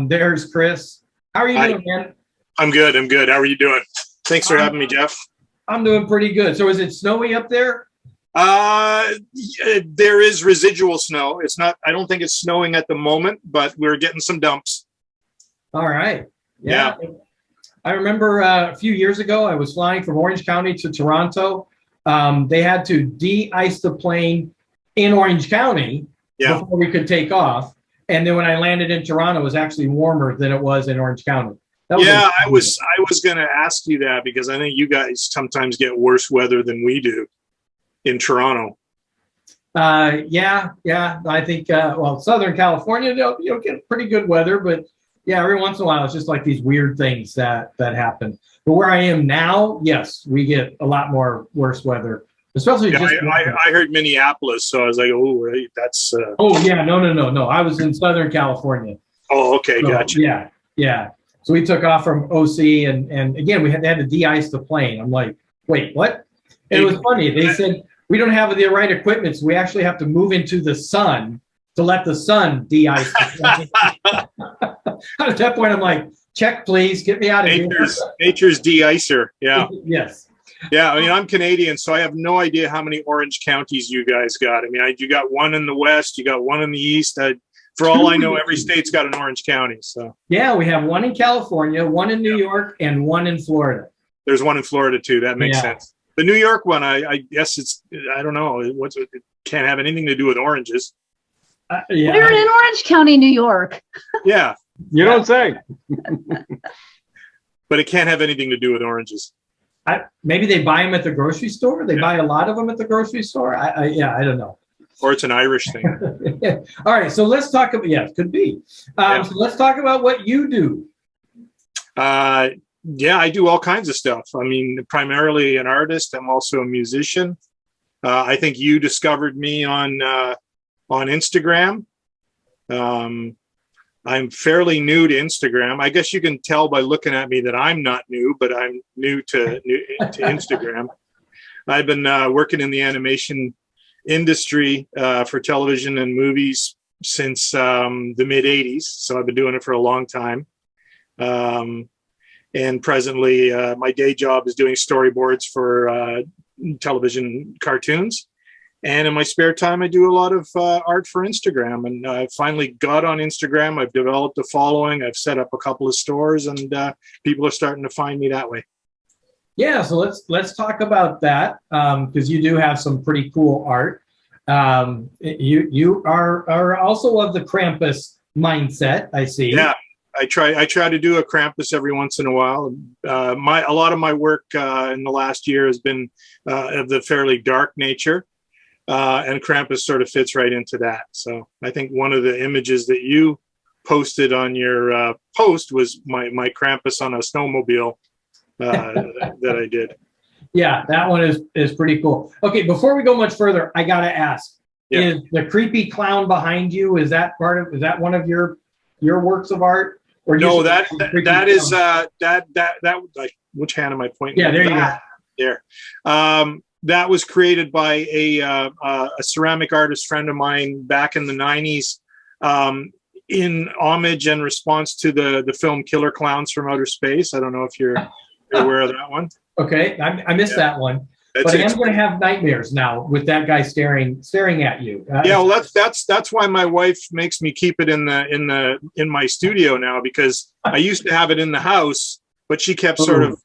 There's Chris. How are you doing, man? I'm good. How are you doing? Thanks for having me, Jeff. I'm doing pretty good. So is it snowy up there? There is residual snow. It's not, I don't think it's snowing at the moment, but we're getting some dumps. All right. Yeah. I remember a few years ago, I was flying from Orange County to Toronto. They had to de-ice the plane in Orange County before we could take off. And then when I landed in Toronto, it was actually warmer than it was in Orange County. I was going to ask you that because I think you guys sometimes get worse weather than we do in Toronto. Yeah. I think, Southern California, you'll get pretty good weather, but yeah, every once in a while, it's just like these weird things that happen. But where I am now, yes, we get a lot more worse weather, especially. I heard Minneapolis, so I was like, oh, that's. Oh yeah, no. I was in Southern California. Oh, okay, gotcha. Yeah. So we took off from OC, and again, we had to de-ice the plane. I'm like, wait, what? And it was funny. They said we don't have the right equipment, so we actually have to move into the sun to let the sun de-ice the plane. At that point, I'm like, check, please, get me out of here. Nature's de-icer, yeah. Yes. Yeah, I mean, I'm Canadian, so I have no idea how many orange counties you guys got. I mean, you got one in the west, you got one in the east. For all I know, every state's got an orange county. So yeah, we have one in California, one in New York, and one in Florida. There's one in Florida too. That makes sense. The New York one, I guess I don't know. It can't have anything to do with oranges. We're in Orange County, New York. Yeah. You don't say. But it can't have anything to do with oranges. Maybe they buy them at the grocery store. They buy a lot of them at the grocery store. I don't know. Or it's an Irish thing. All right. So let's talk about, it could be. So let's talk about what you do. I do all kinds of stuff. I mean, primarily an artist. I'm also a musician. I think you discovered me on Instagram. I'm fairly new to Instagram. I guess you can tell by looking at me that I'm not new, but I'm new to Instagram. I've been working in the animation industry for television and movies since the mid 80s. So I've been doing it for a long time. And presently my day job is doing storyboards for television cartoons. And in my spare time, I do a lot of art for Instagram. And I finally got on Instagram. I've developed a following. I've set up a couple of stores, and people are starting to find me that way. Yeah, so let's talk about that because you do have some pretty cool art. You are also of the Krampus mindset, I see. Yeah, I try to do a Krampus every once in a while. A lot of my work in the last year has been of the fairly dark nature. And Krampus sort of fits right into that. So I think one of the images that you posted on your post was my Krampus on a snowmobile that I did. Yeah, that one is pretty cool. Okay, before we go much further, I gotta ask: is the creepy clown behind you? Is that one of your works of art? Or no, that is like, which hand am I pointing? Yeah, there you go. There. That was created by a ceramic artist friend of mine back in the 90s in homage and response to the film Killer Clowns from Outer Space. I don't know if you're aware of that one. Okay, I missed that one. But I am going to have nightmares now with that guy staring at you. Well, that's why my wife makes me keep it in my studio now, because I used to have it in the house, but she kept sort of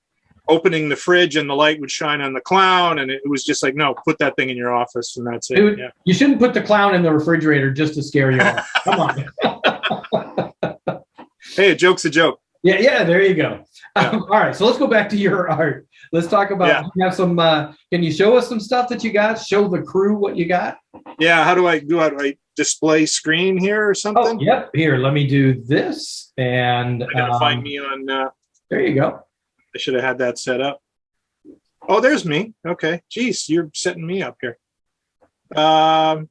opening the fridge and the light would shine on the clown, and it was just like, no, put that thing in your office, and that's it. Dude, you shouldn't put the clown in the refrigerator just to scare you off. Come on. Hey, a joke's a joke. Yeah, there you go. All right, so let's go back to your art. Let's talk about, you have some, can you show us some stuff that you got? Show the crew what you got? Yeah, how do I display screen here or something? Oh, yep, here, let me do this. And I gotta find me on, there you go. I should have had that set up. Oh, there's me. Okay, geez, you're setting me up here. Now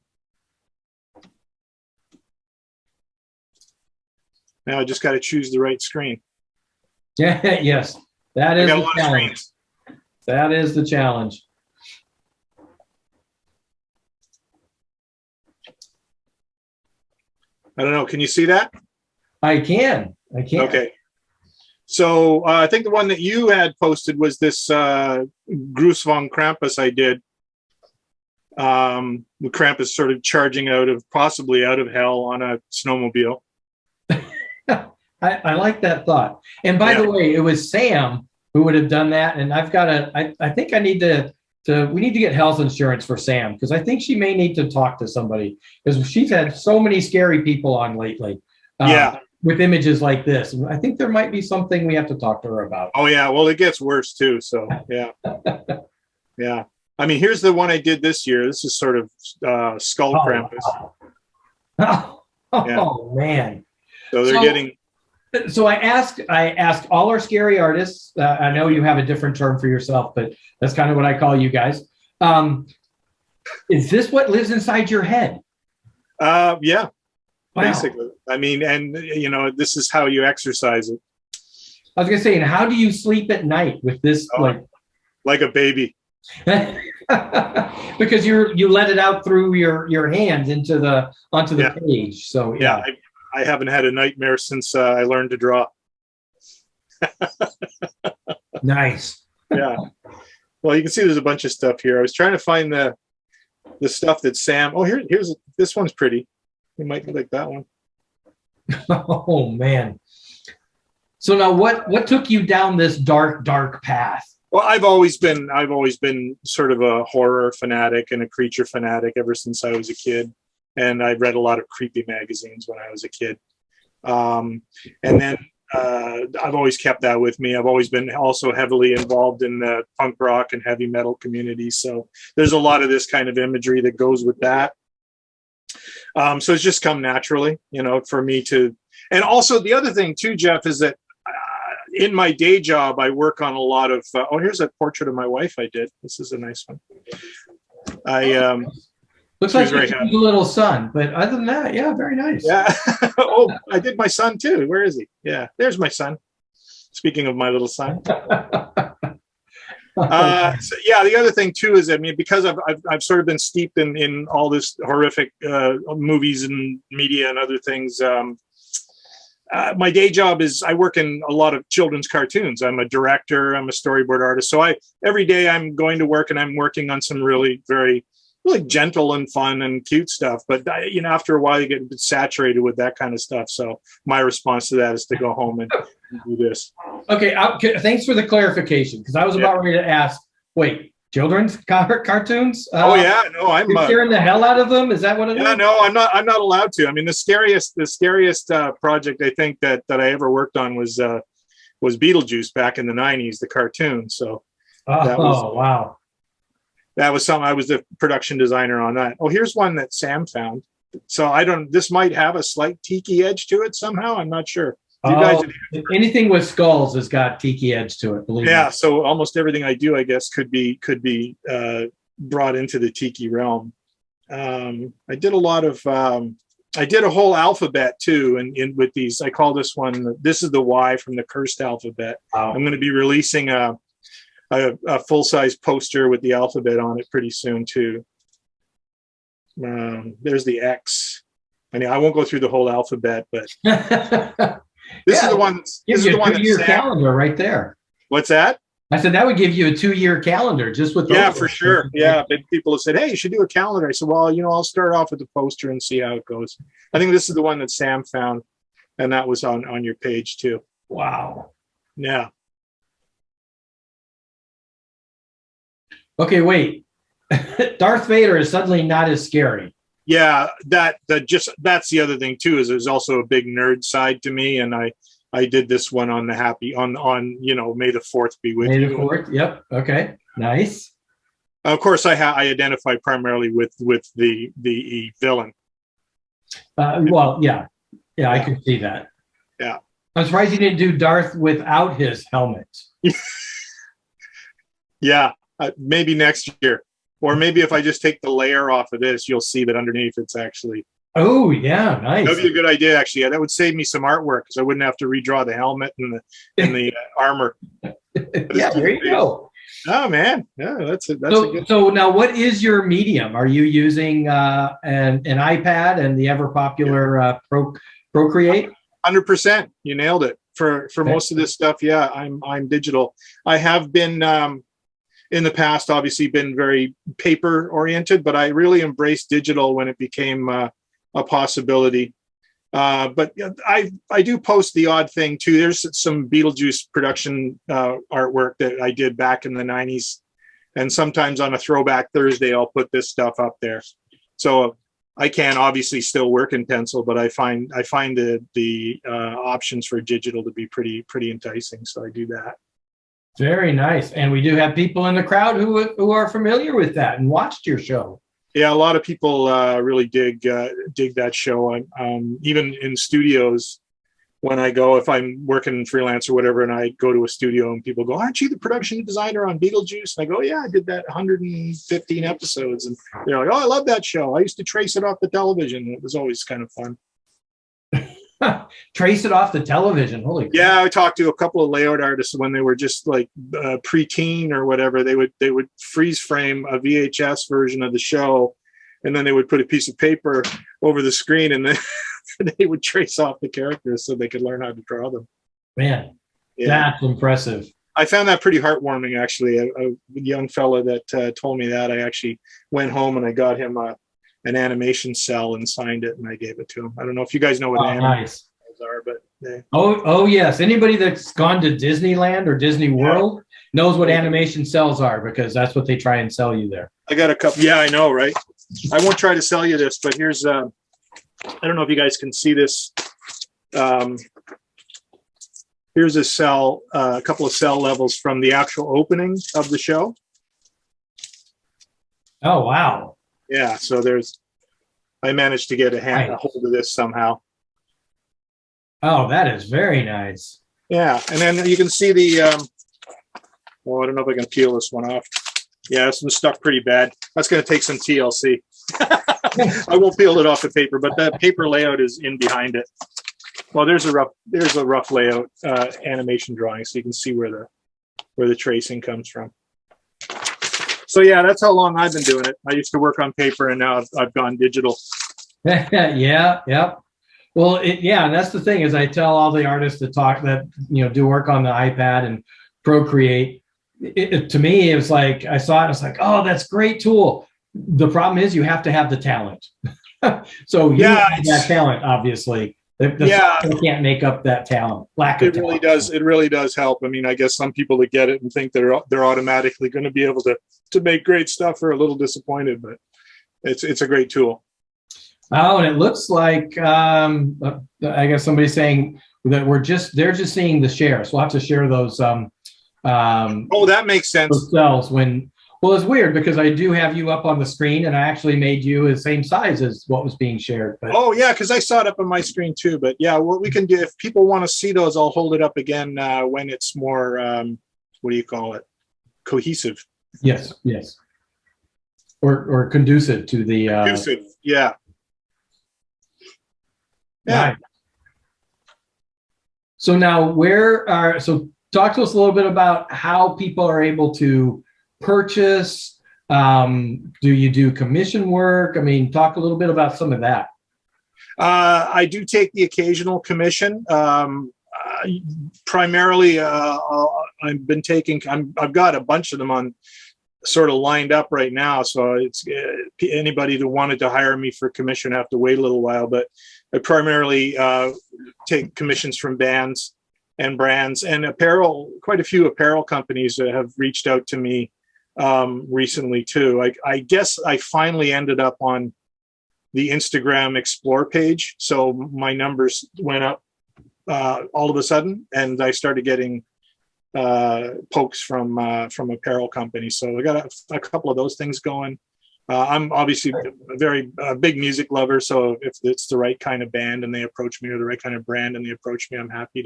I just got to choose the right screen. Yeah, yes, that is the challenge. That is the challenge. I don't know. Can you see that? I can. Okay. So I think the one that you had posted was this Gruß von Krampus I did. The Krampus sort of charging possibly out of hell on a snowmobile. I like that thought. And by the way, it was Sam who would have done that. And I've got I think I need we need to get health insurance for Sam, because I think she may need to talk to somebody, because she's had so many scary people on lately. With images like this. I think there might be something we have to talk to her about. Oh yeah, well it gets worse too. So yeah. Yeah. I mean, here's the one I did this year. This is sort of Skull Krampus. Wow. Oh man. So they're getting. So I asked all our scary artists. I know you have a different term for yourself, but that's kind of what I call you guys. Is this what lives inside your head? Yeah. Wow. Basically. I mean, and you know, this is how you exercise it. I was gonna say, and how do you sleep at night with this? Like a baby. Because you let it out through your hands onto the page. So yeah. I haven't had a nightmare since I learned to draw. Nice. Yeah. Well, you can see there's a bunch of stuff here. I was trying to find the stuff that Sam. Oh, here's this one's pretty. You might like that one. Oh man. So now what took you down this dark path? Well, I've always been sort of a horror fanatic and a creature fanatic ever since I was a kid. And I read a lot of creepy magazines when I was a kid. And then I've always kept that with me. I've always been also heavily involved in the punk rock and heavy metal community. So there's a lot of this kind of imagery that goes with that. So it's just come naturally, you know, for me to. And also the other thing too, Jeff, is that in my day job, I work on a lot of. Here's a portrait of my wife I did. This is a nice one. Looks like a little son, but other than that, yeah, very nice. Yeah. Oh, I did my son too. Where is he? Yeah, there's my son. Speaking of my little son. So, yeah, the other thing too is, I mean, because I've sort of been steeped in all this horrific movies and media and other things. My day job is I work in a lot of children's cartoons. I'm a director. I'm a storyboard artist. So every day I'm going to work and I'm working on some really very gentle and fun and cute stuff. But you know, after a while you get a bit saturated with that kind of stuff. So my response to that is to go home and do this. Okay, thanks for the clarification, because I was about ready to ask. Wait, children's cartoons? Oh yeah, no, I'm scaring the hell out of them. Is that what it is? Yeah, no, I'm not allowed to. I mean, the scariest project I think that I ever worked on was Beetlejuice back in the '90s, the cartoon. So wow. That was something. I was the production designer on that. Oh, here's one that Sam found. So this might have a slight tiki edge to it somehow. I'm not sure. Anything with skulls has got tiki edge to it. Believe me. Yeah. So almost everything I do, I guess, could be brought into the tiki realm. I did a lot of. I did a whole alphabet too, and with these, I call this one. This is the Y from the cursed alphabet. Wow. I'm going to be releasing a full-size poster with the alphabet on it pretty soon too. There's the X. I mean, I won't go through the whole alphabet, but this is the one. This is the one. 2-year calendar right there. What's that? I said that would give you a 2-year calendar just with. Yeah, for sure. Yeah, but people have said, "Hey, you should do a calendar." I said, "Well, you know, I'll start off with the poster and see how it goes." I think this is the one that Sam found, and that was on your page too. Wow. Yeah. Okay, wait. Darth Vader is suddenly not as scary. Yeah, that's the other thing too, is there's also a big nerd side to me, and I I did this one on the May the 4th be with May you. the 4th. Yep. Okay. Nice. Of course, I identify primarily with the villain. Well, yeah, I can see that. Yeah. I'm surprised you didn't do Darth without his helmet. Yeah, maybe next year, or maybe if I just take the layer off of this, you'll see that underneath it's actually. Oh yeah, nice. That'd be a good idea, actually. Yeah, that would save me some artwork because I wouldn't have to redraw the helmet and the armor. Yeah, there you go. Oh man, yeah, that's it. So now, what is your medium? Are you using an iPad and the ever popular Procreate? 100%. You nailed it. For most of this stuff, yeah, I'm digital. I have been in the past, obviously, been very paper oriented, but I really embraced digital when it became a possibility. But I do post the odd thing too. There's some Beetlejuice production artwork that I did back in the 90s. And sometimes on a throwback Thursday, I'll put this stuff up there. So I can obviously still work in pencil, but I find the options for digital to be pretty enticing. So I do that. Very nice. And we do have people in the crowd who are familiar with that and watched your show. Yeah, a lot of people really dig that show. Even in studios, when I go, if I'm working freelance or whatever, and I go to a studio and people go, "Aren't you the production designer on Beetlejuice?" And I go, "Yeah, I did that 115 episodes." And they're like, "Oh, I love that show. I used to trace it off the television. It was always kind of fun." Trace it off the television. Holy crap. Yeah, I talked to a couple of layout artists when they were just like preteen or whatever. They would freeze frame a VHS version of the show, and then they would put a piece of paper over the screen, and then they would trace off the characters so they could learn how to draw them. Man, yeah. That's impressive. I found that pretty heartwarming, actually. A young fella that told me that. I actually went home and I got him an animation cell and signed it, and I gave it to him. I don't know if you guys know what animation cells are, but oh yes, anybody that's gone to Disneyland or Disney World knows what animation cells are, because that's what they try and sell you there. I got a couple. Yeah, I know, right? I won't try to sell you this, but here's I don't know if you guys can see this. Here's a cell, a couple of cell levels from the actual opening of the show. Oh wow. Yeah, so I managed to get a hold of this somehow. Oh, that is very nice. Yeah, and then you can see the, well, I don't know if I can peel this one off. Yeah, this one's stuck pretty bad. That's going to take some TLC. I won't peel it off the paper, but that paper layout is in behind it. Well, there's a rough layout animation drawing, so you can see where the tracing comes from. So yeah, that's how long I've been doing it. I used to work on paper, and now I've gone digital. Yeah, yep. Well, and that's the thing is I tell all the artists that do work on the iPad and Procreate. To me, it was like I saw it. I was like, oh, that's a great tool. The problem is you have to have the talent. So you have that talent, obviously. The can't make up that talent. It really does. It really does help. I mean, I guess some people that get it and think they're automatically going to be able to make great stuff are a little disappointed, but it's a great tool. Oh, and it looks like I guess somebody's saying that they're just seeing the share. So we'll have to share those. That makes sense. Those cells it's weird because I do have you up on the screen, and I actually made you the same size as what was being shared. But oh yeah, because I saw it up on my screen too. But yeah, what we can do, if people want to see those, I'll hold it up again when it's more what do you call it? Cohesive. Yes. Or conducive to the conducive. Yeah. Right. So now talk to us a little bit about how people are able to purchase. Do you do commission work? I mean, talk a little bit about some of that. I do take the occasional commission. Primarily, I've got a bunch of them on sort of lined up right now. So it's anybody that wanted to hire me for commission have to wait a little while, but I primarily take commissions from bands and brands and apparel. Quite a few apparel companies that have reached out to me recently too. I guess I finally ended up on the Instagram Explore page, so my numbers went up all of a sudden, and I started getting pokes from apparel companies. So I got a couple of those things going. I'm obviously a very big music lover, so if it's the right kind of band and they approach me, or the right kind of brand and they approach me, I'm happy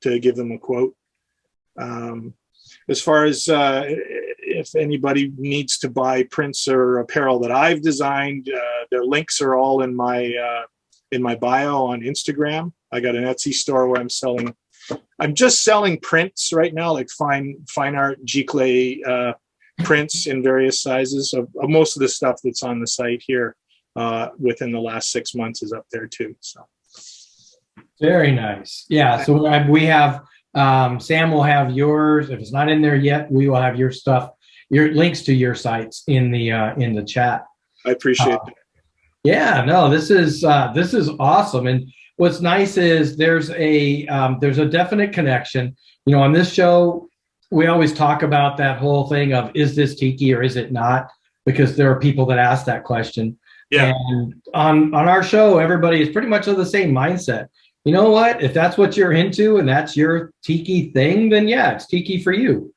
to give them a quote. As far as if anybody needs to buy prints or apparel that I've designed, their links are all in my bio on Instagram. I got an Etsy store where I'm just selling prints right now, like fine art giclée prints in various sizes of most of the stuff that's on the site here within the last 6 months is up there too. So very nice. Yeah. So we have Sam will have yours. If it's not in there yet, we will have your stuff, your links to your sites in the chat. I appreciate that. Yeah. No, this is awesome. And what's nice is there's a definite connection. You know, on this show, we always talk about that whole thing of, is this tiki or is it not? Because there are people that ask that question. Yeah. And on our show, everybody is pretty much of the same mindset. You know what? If that's what you're into and that's your tiki thing, then yeah, it's tiki for you.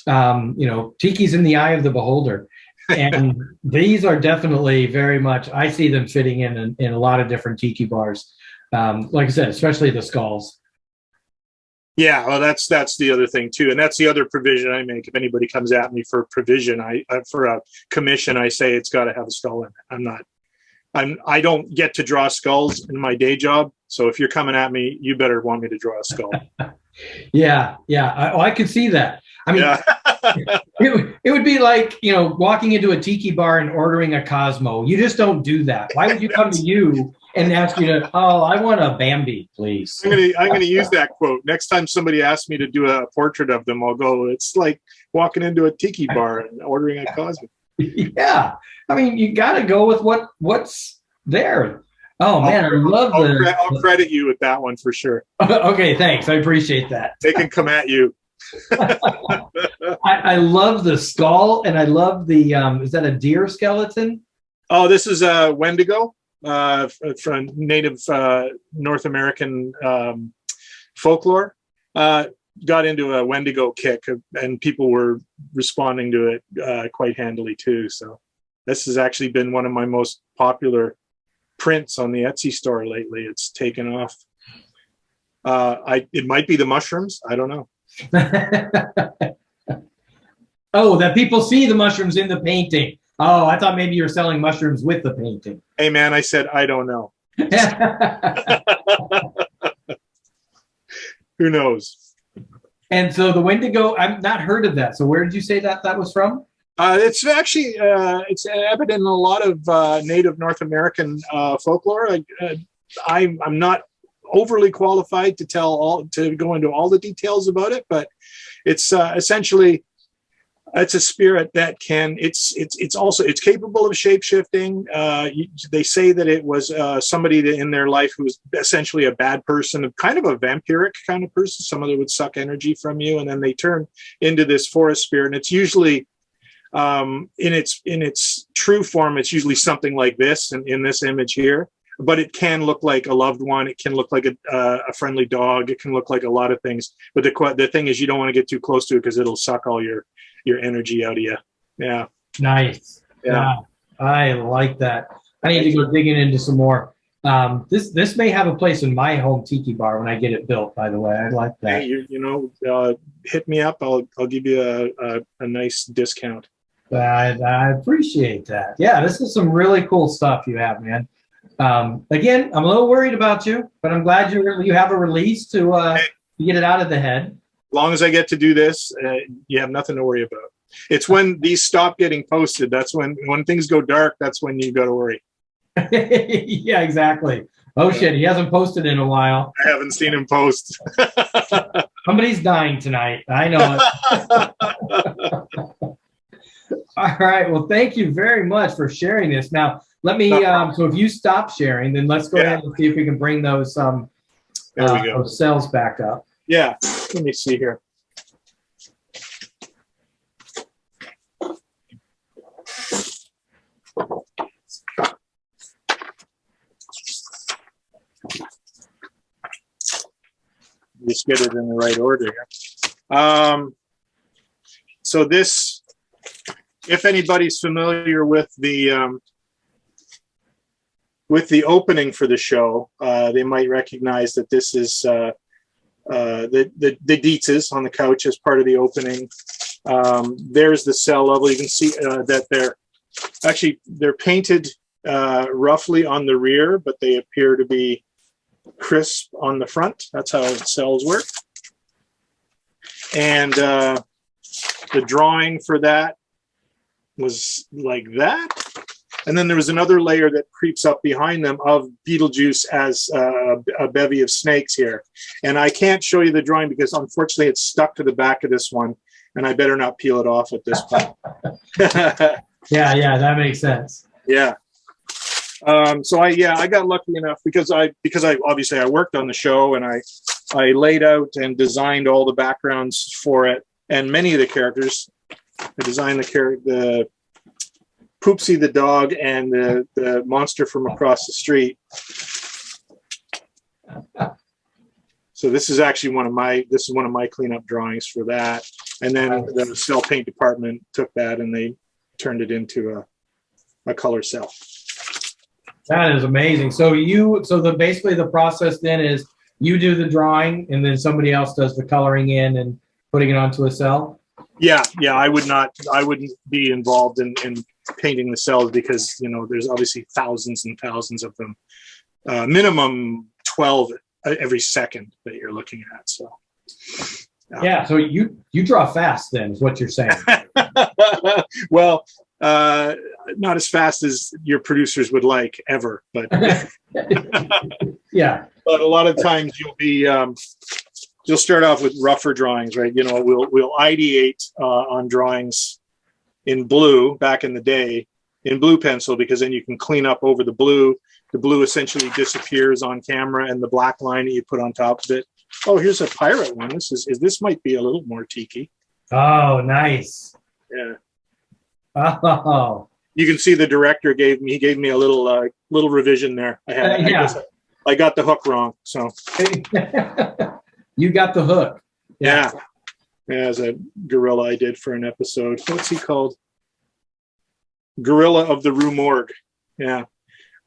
You know, tiki's in the eye of the beholder. And these are definitely very much, I see them fitting in a lot of different tiki bars. Like I said, especially the skulls. Yeah, well, that's the other thing too, and that's the other provision I make. If anybody comes at me for provision, for a commission, I say it's got to have a skull in it. I don't get to draw skulls in my day job, so if you're coming at me, you better want me to draw a skull. Yeah, I could see that. I mean, yeah. it would be like, you know, walking into a tiki bar and ordering a Cosmo. You just don't do that. Why would you come to you and ask you to, oh, I want a Bambi, please? I'm gonna use that quote. Next time somebody asks me to do a portrait of them, I'll go, it's like walking into a tiki bar and ordering a Cosmo. Yeah. I mean, you got to go with what's there. Oh, man, I'll credit you with that one for sure. Okay, thanks. I appreciate that. They can come at you. I love the skull, and I love the, is that a deer skeleton? Oh, this is a Wendigo from native North American folklore. Got into a Wendigo kick, and people were responding to it quite handily too. So this has actually been one of my most popular prints on the Etsy store lately. It's taken off. It might be the mushrooms. I don't know. Oh, that people see the mushrooms in the painting. Oh, I thought maybe you were selling mushrooms with the painting. Hey, man, I said, I don't know. Who knows? And so the Wendigo, I've not heard of that. So where did you say that was from? It's actually, it's evident in a lot of native North American folklore. I'm not overly qualified to go into all the details about it, but it's essentially, it's a spirit that it's capable of shape-shifting. They say that it was somebody in their life who was essentially a bad person, kind of a vampiric kind of person, someone that would suck energy from you, and then they turn into this forest spirit. And it's usually in its true form, it's usually something like this, and in this image here. But it can look like a loved one. It can look like a friendly dog. It can look like a lot of things. But the thing is, you don't want to get too close to it because it'll suck all your energy out of you. Yeah. Nice. Yeah. I like that. I need to go digging into some more. This may have a place in my home tiki bar when I get it built, by the way. I like that. Hey, hit me up. I'll give you a nice discount. I appreciate that. Yeah, this is some really cool stuff you have, man. Again, I'm a little worried about you, but I'm glad you have a release to get it out of the head. As long as I get to do this, you have nothing to worry about. It's when these stop getting posted. That's when things go dark. That's when you got to worry. Yeah, exactly. Oh shit, he hasn't posted in a while. I haven't seen him post. Somebody's dying tonight. I know it. All right. Well, thank you very much for sharing this. Now, let me. So, if you stop sharing, then let's go ahead and see if we can bring those those cells back up. Yeah. Let me see here. just get it in the right order here. So this, if anybody's familiar with the opening for the show, they might recognize that this is the Dietzes on the couch as part of the opening. There's the cell level. You can see that they're painted roughly on the rear, but they appear to be crisp on the front. That's how cells work. And the drawing for that was like that. And then there was another layer that creeps up behind them of Beetlejuice as a bevy of snakes here. And I can't show you the drawing because unfortunately it's stuck to the back of this one, and I better not peel it off at this point. Yeah, that makes sense. Yeah. So I got lucky enough because I obviously I worked on the show, and I laid out and designed all the backgrounds for it, and many of the characters. I designed the Poopsie the dog and the monster from across the street. So this is actually one of my cleanup drawings for that. And then the cell paint department took that and they turned it into a color cell. That is amazing. So basically the process then is you do the drawing and then somebody else does the coloring in and putting it onto a cell? Yeah. I wouldn't be involved in painting the cells because, there's obviously thousands and thousands of them. Minimum 12 every second that you're looking at. So. Yeah. So you draw fast then is what you're saying. Well, not as fast as your producers would like ever, but yeah. But a lot of times you'll start off with rougher drawings, right? We'll ideate on drawings in blue back in the day in blue pencil, because then you can clean up over the blue. The blue essentially disappears on camera, and the black line that you put on top of it. Oh, here's a pirate one. This might be a little more tiki. Oh, nice. Yeah. Oh. You can see the director gave me a little revision there. I got the hook wrong. So you got the hook. Yeah. As a gorilla I did for an episode. What's he called? Gorilla of the Rue Morgue. Yeah.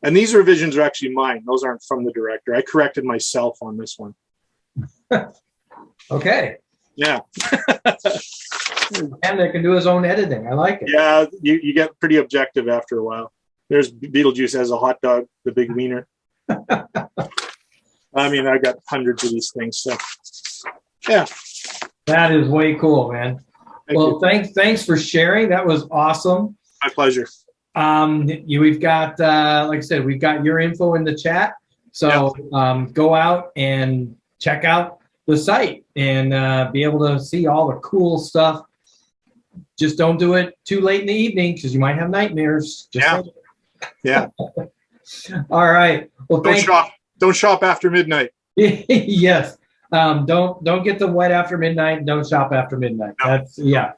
And these revisions are actually mine. Those aren't from the director. I corrected myself on this one. Okay. Yeah. And they can do his own editing. I like it. Yeah, you get pretty objective after a while. There's Beetlejuice as a hot dog, the big wiener. I mean, I got hundreds of these things. So, yeah. That is way cool, man. Thanks for sharing. That was awesome. My pleasure. We've got, like I said, we've got your info in the chat. So go out and check out the site and be able to see all the cool stuff. Just don't do it too late in the evening because you might have nightmares. Yeah. All right. Well, don't shop after midnight. Yes. Don't get them wet after midnight. Don't shop after midnight. No.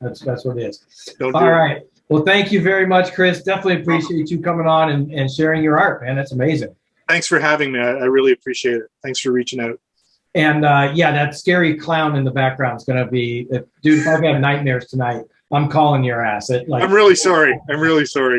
That's what it is. All right. Well, thank you very much, Chris. Definitely appreciate you coming on and sharing your art, man. That's amazing. Thanks for having me. I really appreciate it. Thanks for reaching out. And that scary clown in the background is going to be, dude, if I have nightmares tonight, I'm calling your ass. I'm really sorry.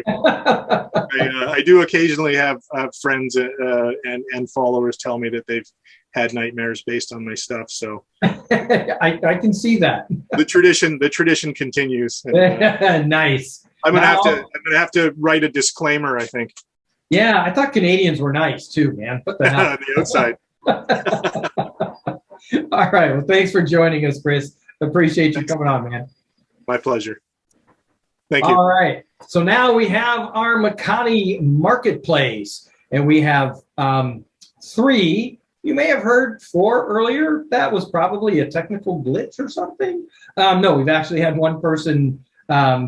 I do occasionally have friends and followers tell me that they've had nightmares based on my stuff. So I can see that. The tradition continues. And, nice. I'm gonna have to write a disclaimer, I think. Yeah, I thought Canadians were nice too, man. What the hell? The outside. All right. Well, thanks for joining us, Chris. Appreciate you coming on, man. My pleasure. Thank you. All right. So now we have our Makani Marketplace, and we have 3. You may have heard 4 earlier. That was probably a technical glitch or something. No, we've actually had one person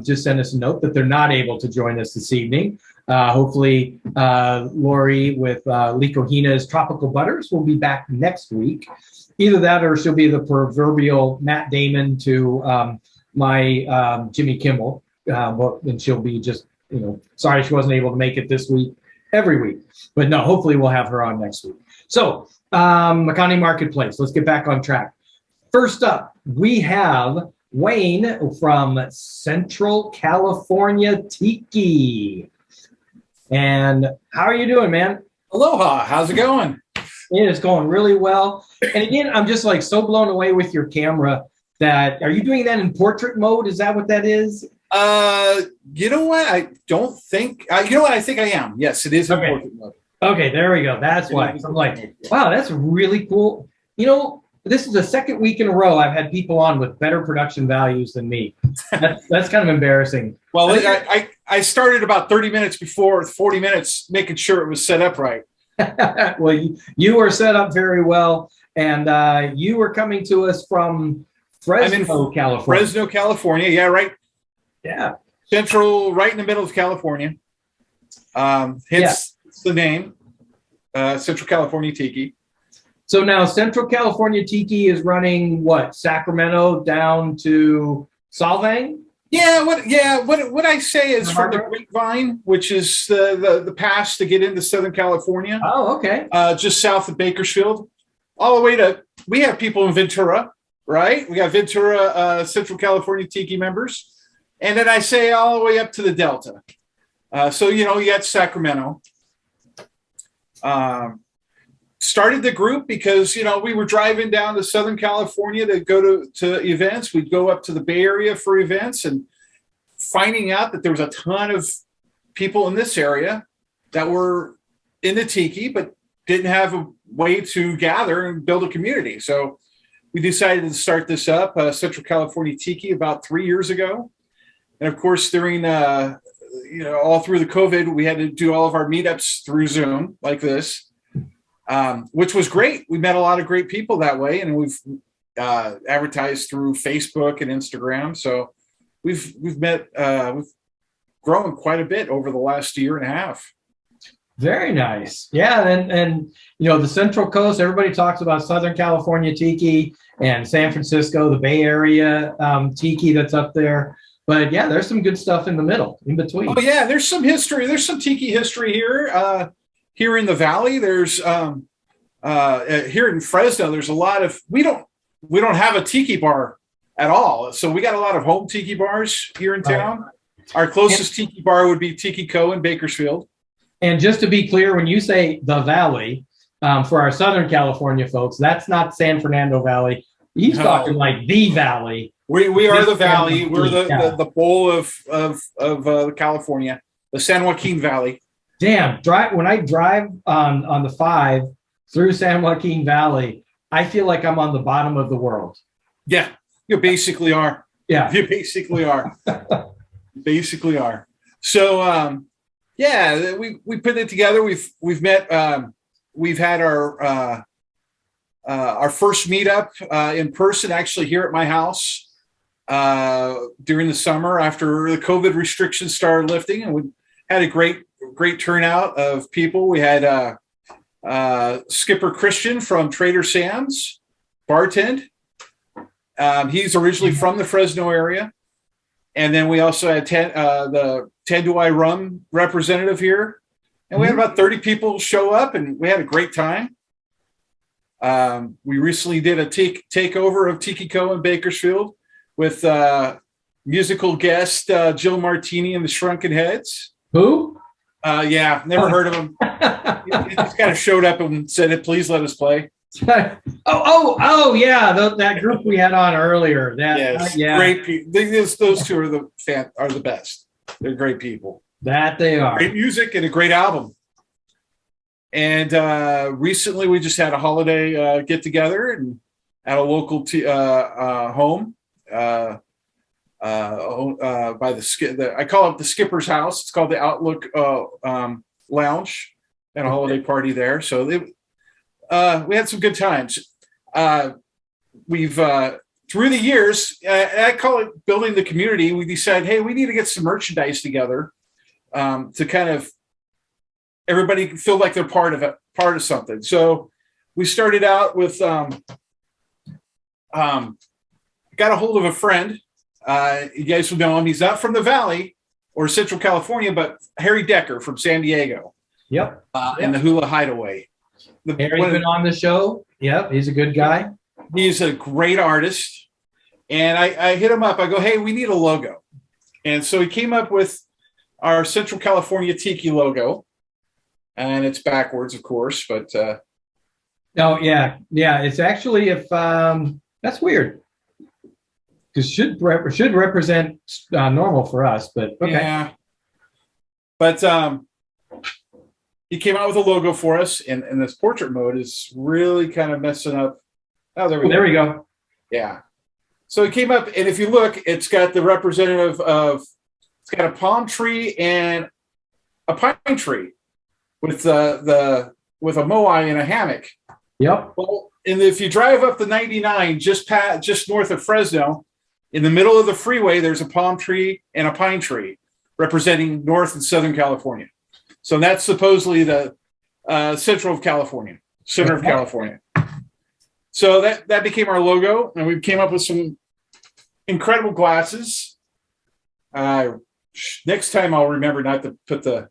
just send us a note that they're not able to join us this evening. Hopefully, Lori with Likohina's Tropical Butters will be back next week. Either that or she'll be the proverbial Matt Damon to my Jimmy Kimmel. And she'll be just, sorry she wasn't able to make it this week, every week. But no, hopefully we'll have her on next week. So, Makani Marketplace, let's get back on track. First up, we have Wayne from Central California Tiki. And how are you doing, man? Aloha. How's it going? It is going really well. And again, I'm just like so blown away with your camera that, are you doing that in portrait mode? Is that what that is? You know what? I don't think, you know what? I think I am. Yes, it is in portrait mode. Okay, there we go. That's why. I'm like, wow, that's really cool. You know, this is the second week in a row I've had people on with better production values than me. That's kind of embarrassing. Well, I started about 30 minutes before, 40 minutes, making sure it was set up right. Well, you were set up very well, and you were coming to us from Fresno, California. Fresno, California. Yeah, right. Yeah. Central, right in the middle of California. Hence the name, Central California Tiki. So now Central California Tiki is running what? Sacramento down to Solvang? Yeah, what I say is from the Grapevine, which is the pass to get into Southern California. Oh, okay. Just south of Bakersfield, all the way to, we have people in Ventura, right? We got Ventura, Central California Tiki members. And then I say all the way up to the Delta. So, you know, you got Sacramento. Started the group because, you know, we were driving down to Southern California to go to events. We'd go up to the Bay Area for events, and finding out that there was a ton of people in this area that were into Tiki, but didn't have a way to gather and build a community. So we decided to start this up, Central California Tiki, about 3 years ago. And of course, during, you know, all through the COVID, we had to do all of our meetups through Zoom like this. Which was great. We met a lot of great people that way, and we've advertised through Facebook and Instagram. So we've grown quite a bit over the last year and a half. Very nice. Yeah, and you know, the Central Coast, everybody talks about Southern California Tiki and San Francisco, the Bay Area Tiki that's up there. But yeah, there's some good stuff in the middle, in between. Oh yeah, there's some history. There's some Tiki history here. Here in the Valley, there's here in Fresno, there's a lot of, we don't have a Tiki bar at all. So we got a lot of home Tiki bars here in town. Our closest Tiki bar would be Tiki Co. in Bakersfield. And just to be clear, when you say the Valley, for our Southern California folks, that's not San Fernando Valley. He's talking like the Valley. We are the Valley. We're the bowl of California, the San Joaquin Valley. Damn, when I drive on the 5 through San Joaquin Valley, I feel like I'm on the bottom of the world. Yeah, you basically are. Yeah, you basically are. Basically are. So, yeah, we put it together. We've met. We've had our first meetup in person, actually here at my house during the summer after the COVID restrictions started lifting, and we had a great turnout of people. We had Skipper Christian from Trader Sam's bartend. He's originally from the Fresno area. And then we also had the Tanduay Rum representative here. And we had about 30 people show up, and we had a great time. We recently did a takeover of Tiki Co. in Bakersfield with musical guest Jill Martini and the Shrunken Heads. Who? Yeah, never heard of him. He just kind of showed up and said, "Please let us play." Oh, yeah, that group we had on earlier. Great people. Those two are the best. They're great people. That they are. Great music and a great album. And recently, we just had a holiday get together and at a local home. By I call it the Skipper's house. It's called the Outlook Lounge, and a holiday party there. So we had some good times. We've through the years, I call it building the community. We decided, hey, we need to get some merchandise together to kind of everybody feel like they're part of something. So we started out with got a hold of a friend. You guys will know him. He's not from the Valley or Central California, but Harry Decker from San Diego. Yep. And the Hula Hideaway. Harry's been on the show. Yep. He's a good guy. He's a great artist. And I hit him up. I go, hey, we need a logo. And so he came up with our Central California Tiki logo. And it's backwards, of course, but oh yeah. It's actually that's weird. Because should represent normal for us, but okay. Yeah. But he came out with a logo for us, and this portrait mode is really kind of messing up. Oh, there we go. Yeah. So he came up, and if you look, it's got the representative of, it's got a palm tree and a pine tree with with a moai in a hammock. Yep. Well, and if you drive up the 99 just north of Fresno, in the middle of the freeway, there's a palm tree and a pine tree representing North and Southern California. So that's supposedly the center of California. So that became our logo, and we came up with some incredible glasses. Next time I'll remember not to put the.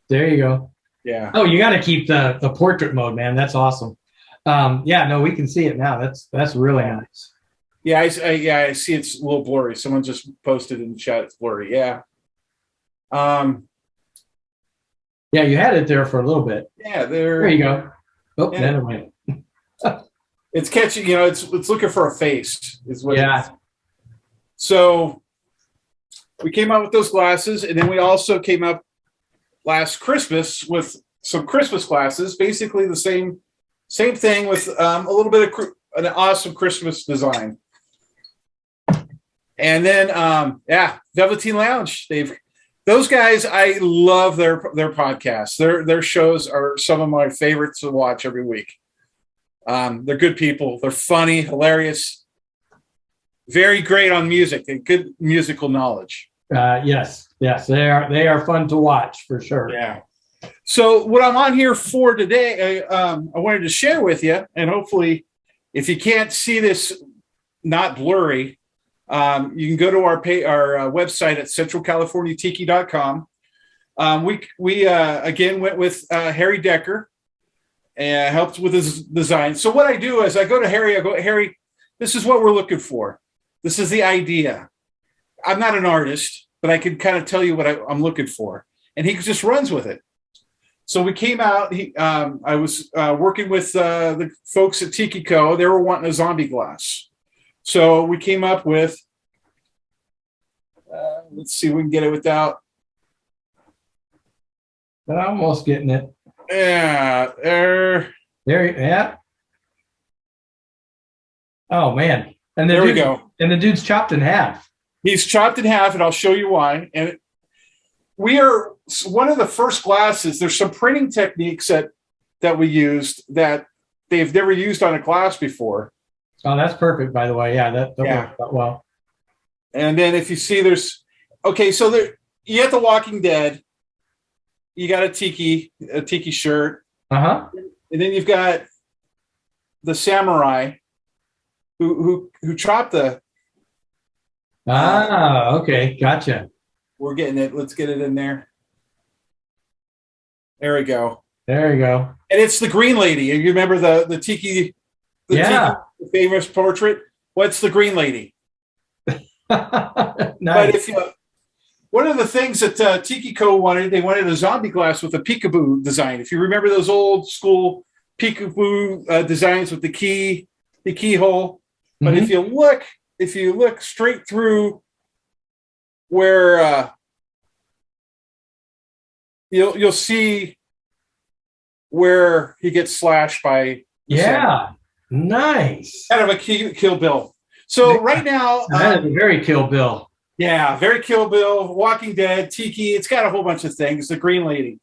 There you go. Yeah. Oh, you got to keep the portrait mode, man. That's awesome. Yeah, no, we can see it now. That's really nice. Yeah, I see it's a little blurry. Someone just posted in the chat it's blurry. Yeah. Yeah, you had it there for a little bit. Yeah, there you go. Oh, yeah. Then it went. It's catching, it's looking for a face. Is what. Yeah. So we came out with those glasses, and then we also came up last Christmas with some Christmas glasses. Basically the same thing with a little bit of an awesome Christmas design. And then Velveteen Lounge. Those guys, I love their podcasts. Their shows are some of my favorites to watch every week. They're good people. They're funny, hilarious, very great on music and good musical knowledge. Yes, they are fun to watch for sure. Yeah. So what I'm on here for today, I wanted to share with you, and hopefully, if you can't see this not blurry, you can go to our website at centralcaliforniatiki.com. We again went with Harry Decker and helped with his design. So what I do is I go to Harry. I go, Harry, this is what we're looking for. This is the idea. I'm not an artist, but I can kind of tell you what I'm looking for, and he just runs with it. So we came out. I was working with the folks at Tiki Co. They were wanting a zombie glass. So we came up with, let's see if we can get it without. I'm almost getting it. Yeah, there. Yeah. Oh, man. And there we go. And the dude's chopped in half. He's chopped in half, and I'll show you why. And we are one of the first glasses. There's some printing techniques that we used that they've never used on a glass before. Oh, that's perfect, by the way. Yeah, that worked out well. And then if you see so you have The Walking Dead. You got a tiki shirt. Uh-huh. And then you've got the samurai who chopped the. Okay. Gotcha. We're getting it. Let's get it in there. There we go. There you go. And it's the Green Lady. You remember the tiki, tiki, the famous portrait? What's the Green Lady? Nice. But one of the things that Tiki Co. wanted, they wanted a zombie glass with a peekaboo design. If you remember those old school peekaboo designs with the keyhole. But if you look straight through where you'll see where he gets slashed by. Yeah, nice. Kind of a Kill Bill. So right now, that is a very Kill Bill. Yeah, very Kill Bill, Walking Dead, Tiki. It's got a whole bunch of things. The Green Lady.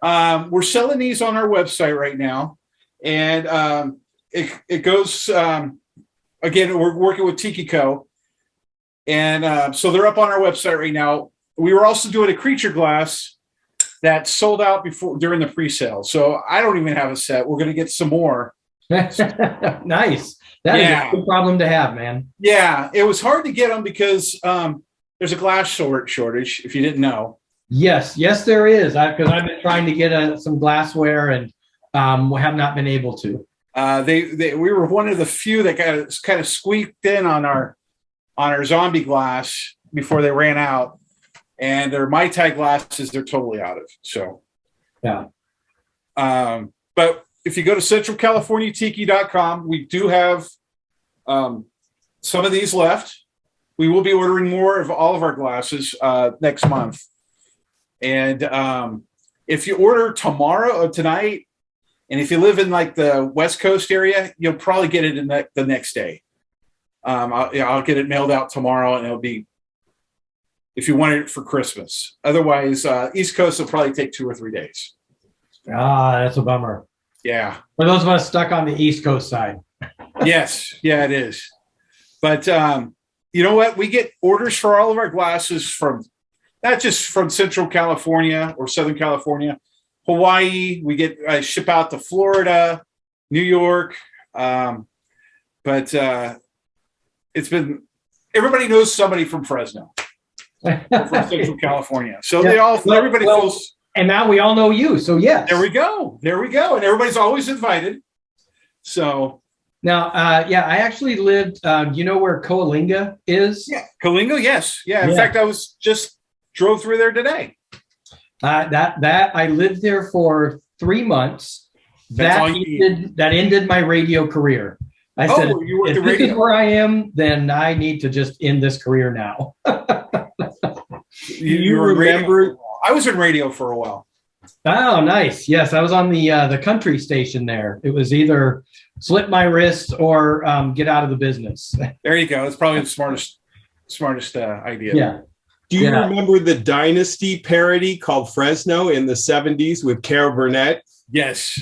We're selling these on our website right now, and it goes. Again, we're working with Tiki Co. And so they're up on our website right now. We were also doing a creature glass that sold out during the pre-sale. So I don't even have a set. We're going to get some more. Nice. That is a good problem to have, man. Yeah, it was hard to get them because there's a glass shortage, if you didn't know. Yes, there is. Because I've been trying to get some glassware and have not been able to. We were one of the few that got kind of squeaked in on our zombie glass before they ran out, and their Mai Tai glasses they're totally out of. So, yeah. But if you go to centralcaliforniatiki.com, we do have some of these left. We will be ordering more of all of our glasses next month. And if you order tomorrow or tonight, and if you live in like the West Coast area, you'll probably get it in the next day. I'll get it mailed out tomorrow, and it'll be, if you wanted it for Christmas. Otherwise, East Coast will probably take 2 or 3 days. Ah, that's a bummer. Yeah. For those of us stuck on the East Coast side. Yes. Yeah, it is. But you know what? We get orders for all of our glasses from, not just from Central California or Southern California, Hawaii. We get ship out to Florida, New York. But it's been, everybody knows somebody from Fresno, from Central California. So yeah. Everybody knows. And now we all know you. So yes. There we go. And everybody's always invited. So now, I actually lived, you know where Coalinga is? Yeah, Coalinga, yes. Yeah, in fact, I drove through there today. That I lived there for 3 months. That ended my radio career. I said, if this is where I am, then I need to just end this career now. You remember? I was in radio for a while. Oh, nice. Yes, I was on the country station there. It was either slip my wrist or get out of the business. There you go. That's probably the smartest idea. Yeah. Do you remember the Dynasty parody called Fresno in the 70s with Carol Burnett? Yes.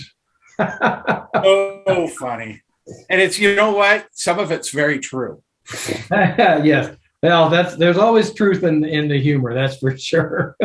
Oh, funny. And it's, you know what? Some of it's very true. Yes. Well, there's always truth in the humor. That's for sure.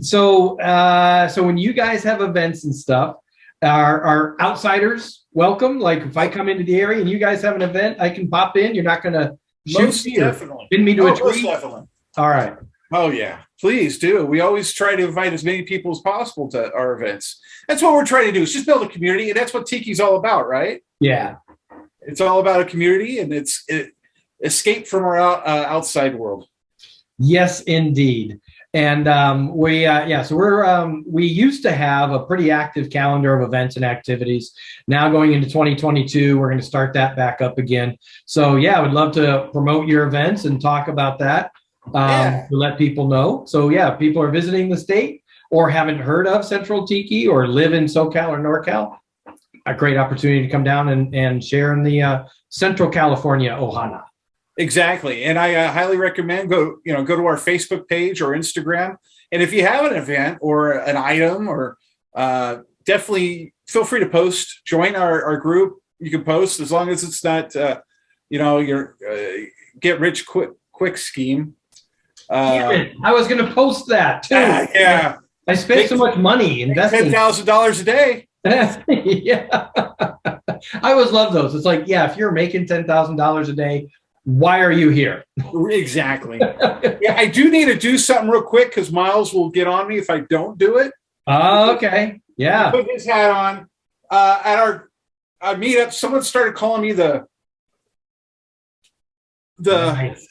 So when you guys have events and stuff, are outsiders welcome? Like if I come into the area and you guys have an event, I can pop in. You're not going to shoot me or pin me to a tree? Definitely. All right. Oh, yeah. Please do. We always try to invite as many people as possible to our events. That's what we're trying to do. Is just build a community, and that's what Tiki's all about, right? Yeah. It's all about a community, and it's escape from our outside world. Yes, indeed. And we used to have a pretty active calendar of events and activities. Now going into 2022, we're going to start that back up again. So yeah, I would love to promote your events and talk about that to let people know. So yeah, if people are visiting the state or haven't heard of Central Tiki or live in SoCal or NorCal, a great opportunity to come down and share in the Central California Ohana. Exactly. And I highly recommend go to our Facebook page or Instagram. And if you have an event or an item, or definitely feel free to post, join our group. You can post as long as it's not, your get rich quick scheme. I was going to post that too. Yeah. I spent so much money investing. $10,000 a day. Yeah. I always love those. It's like, yeah, if you're making $10,000 a day, why are you here? Exactly. Yeah, I do need to do something real quick because Miles will get on me if I don't do it. Okay. Yeah. Put his hat on. At our meetup, someone started calling me the nice.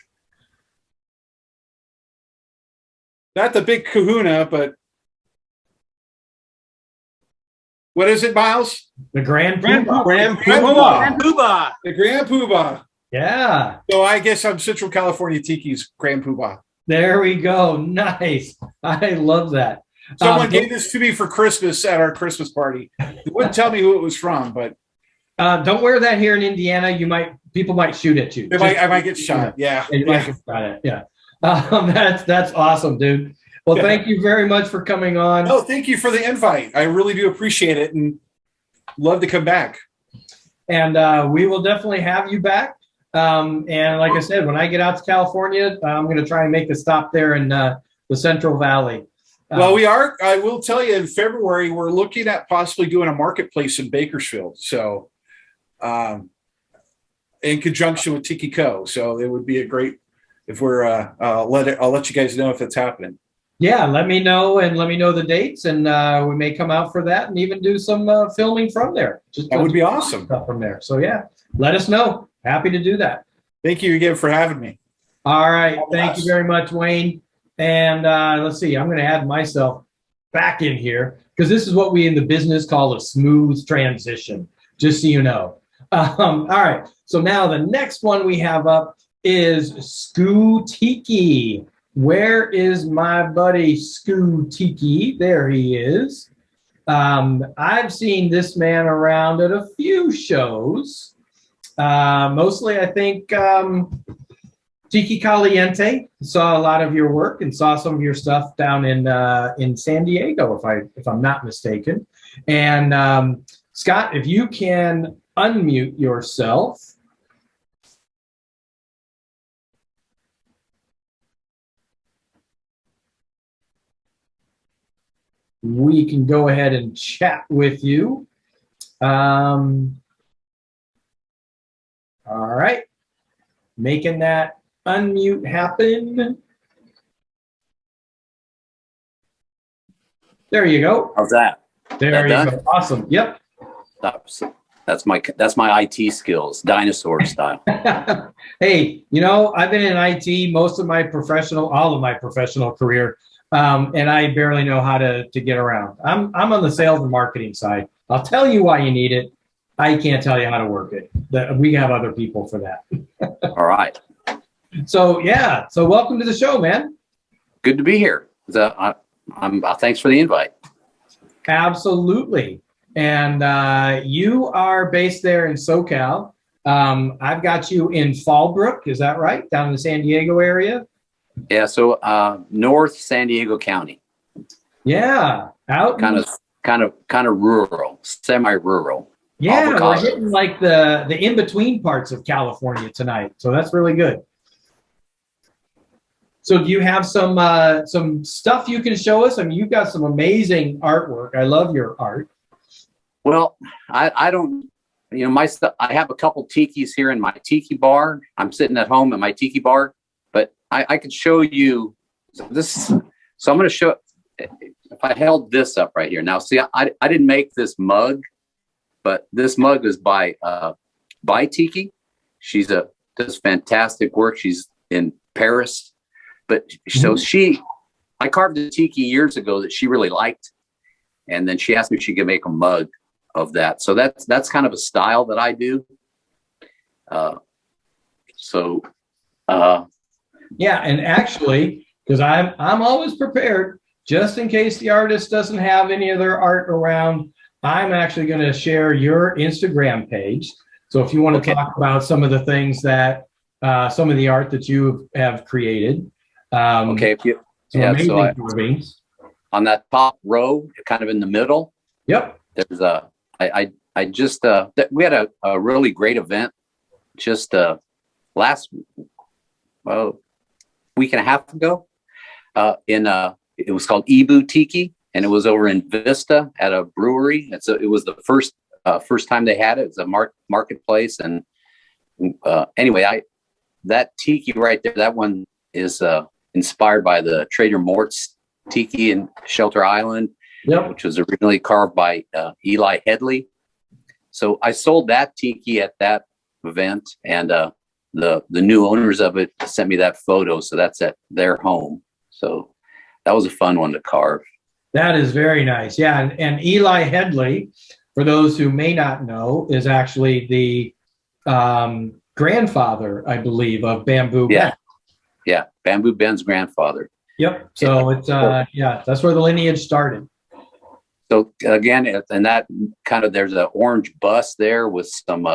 Not the big kahuna, but what is it, Miles? The Grand Poobah. The Grand Poobah. Yeah. So I guess I'm Central California Tiki's Grand Poobah. There we go. Nice. I love that. Someone gave this to me for Christmas at our Christmas party. They wouldn't tell me who it was from, but don't wear that here in Indiana. People might shoot at you. I might get shot. Yeah. Yeah. That's awesome, dude. Well, thank you very much for coming on. No, thank you for the invite. I really do appreciate it and love to come back. And we will definitely have you back. And like I said, when I get out to California, I'm going to try and make a stop there in the Central Valley. Well, we are. I will tell you, in February, we're looking at possibly doing a marketplace in Bakersfield. So, in conjunction with Tiki Co. So it would be a great if we're. I'll let you guys know if it's happening. Yeah, let me know and let me know the dates, and we may come out for that and even do some filming from there. Just That would be awesome. stuff from there. So yeah, let us know. Happy to do that. Thank you again for having me. All right, thank you very much, Wayne. And let's see, I'm going to add myself back in here because this is what we in the business call a smooth transition. Just so you know. All right, so now the next one we have up is Skootiki. Where is my buddy Skootiki? There he is. I've seen this man around at a few shows. Mostly, I think, Tiki Caliente. Saw a lot of your work and saw some of your stuff down in San Diego, if I'm not mistaken. And Scott, if you can unmute yourself. We can go ahead and chat with you. All right. Making that unmute happen. There you go. How's that? There you go. Awesome. Yep. That's my IT skills, dinosaur style. Hey, you know, I've been in IT all of my professional career. And I barely know how to get around. I'm on the sales and marketing side. I'll tell you why you need it. I can't tell you how to work it. We have other people for that. All right. So yeah. So welcome to the show, man. Good to be here. Thanks for the invite. Absolutely. And you are based there in SoCal. I've got you in Fallbrook. Is that right? Down in the San Diego area? Yeah, so North San Diego County. Yeah, out kind of rural, semi-rural. Yeah, we're hitting like the in-between parts of California tonight, so that's really good. So do you have some stuff you can show us? I mean, you've got some amazing artwork. I love your art. Well, I don't, my stuff. I have a couple tikis here in my tiki bar. I'm sitting at home at my tiki bar. But I could show you this. So I'm going to show, if I held this up right here. Now, see, I didn't make this mug, but this mug is by Tiki. She does fantastic work. She's in Paris. But so I carved a tiki years ago that she really liked. And then she asked me if she could make a mug of that. So that's kind of a style that I do. Yeah, and actually, because I'm always prepared, just in case the artist doesn't have any of their art around, I'm actually going to share your Instagram page. So if you want to talk about some of the things that, some of the art that you have created. Okay. So on that top row, kind of in the middle. Yep. There's I just, we had a really great event just last, week and a half ago it was called Ibu Tiki, and it was over in Vista at a brewery. It was the first time they had it. It was a marketplace. And anyway, that tiki right there, that one is inspired by the Trader Mort's tiki in Shelter Island, which was originally carved by Eli Headley. So I sold that tiki at that event, and the new owners of it sent me that photo. So that's at their home. So that was a fun one to carve. That is very nice. Yeah. And Eli Headley, for those who may not know, is actually the grandfather, I believe, of Bamboo Ben. Yeah. Bamboo Ben's grandfather. Yep. So it's, that's where the lineage started. So again, and that kind of, there's an orange bus there with some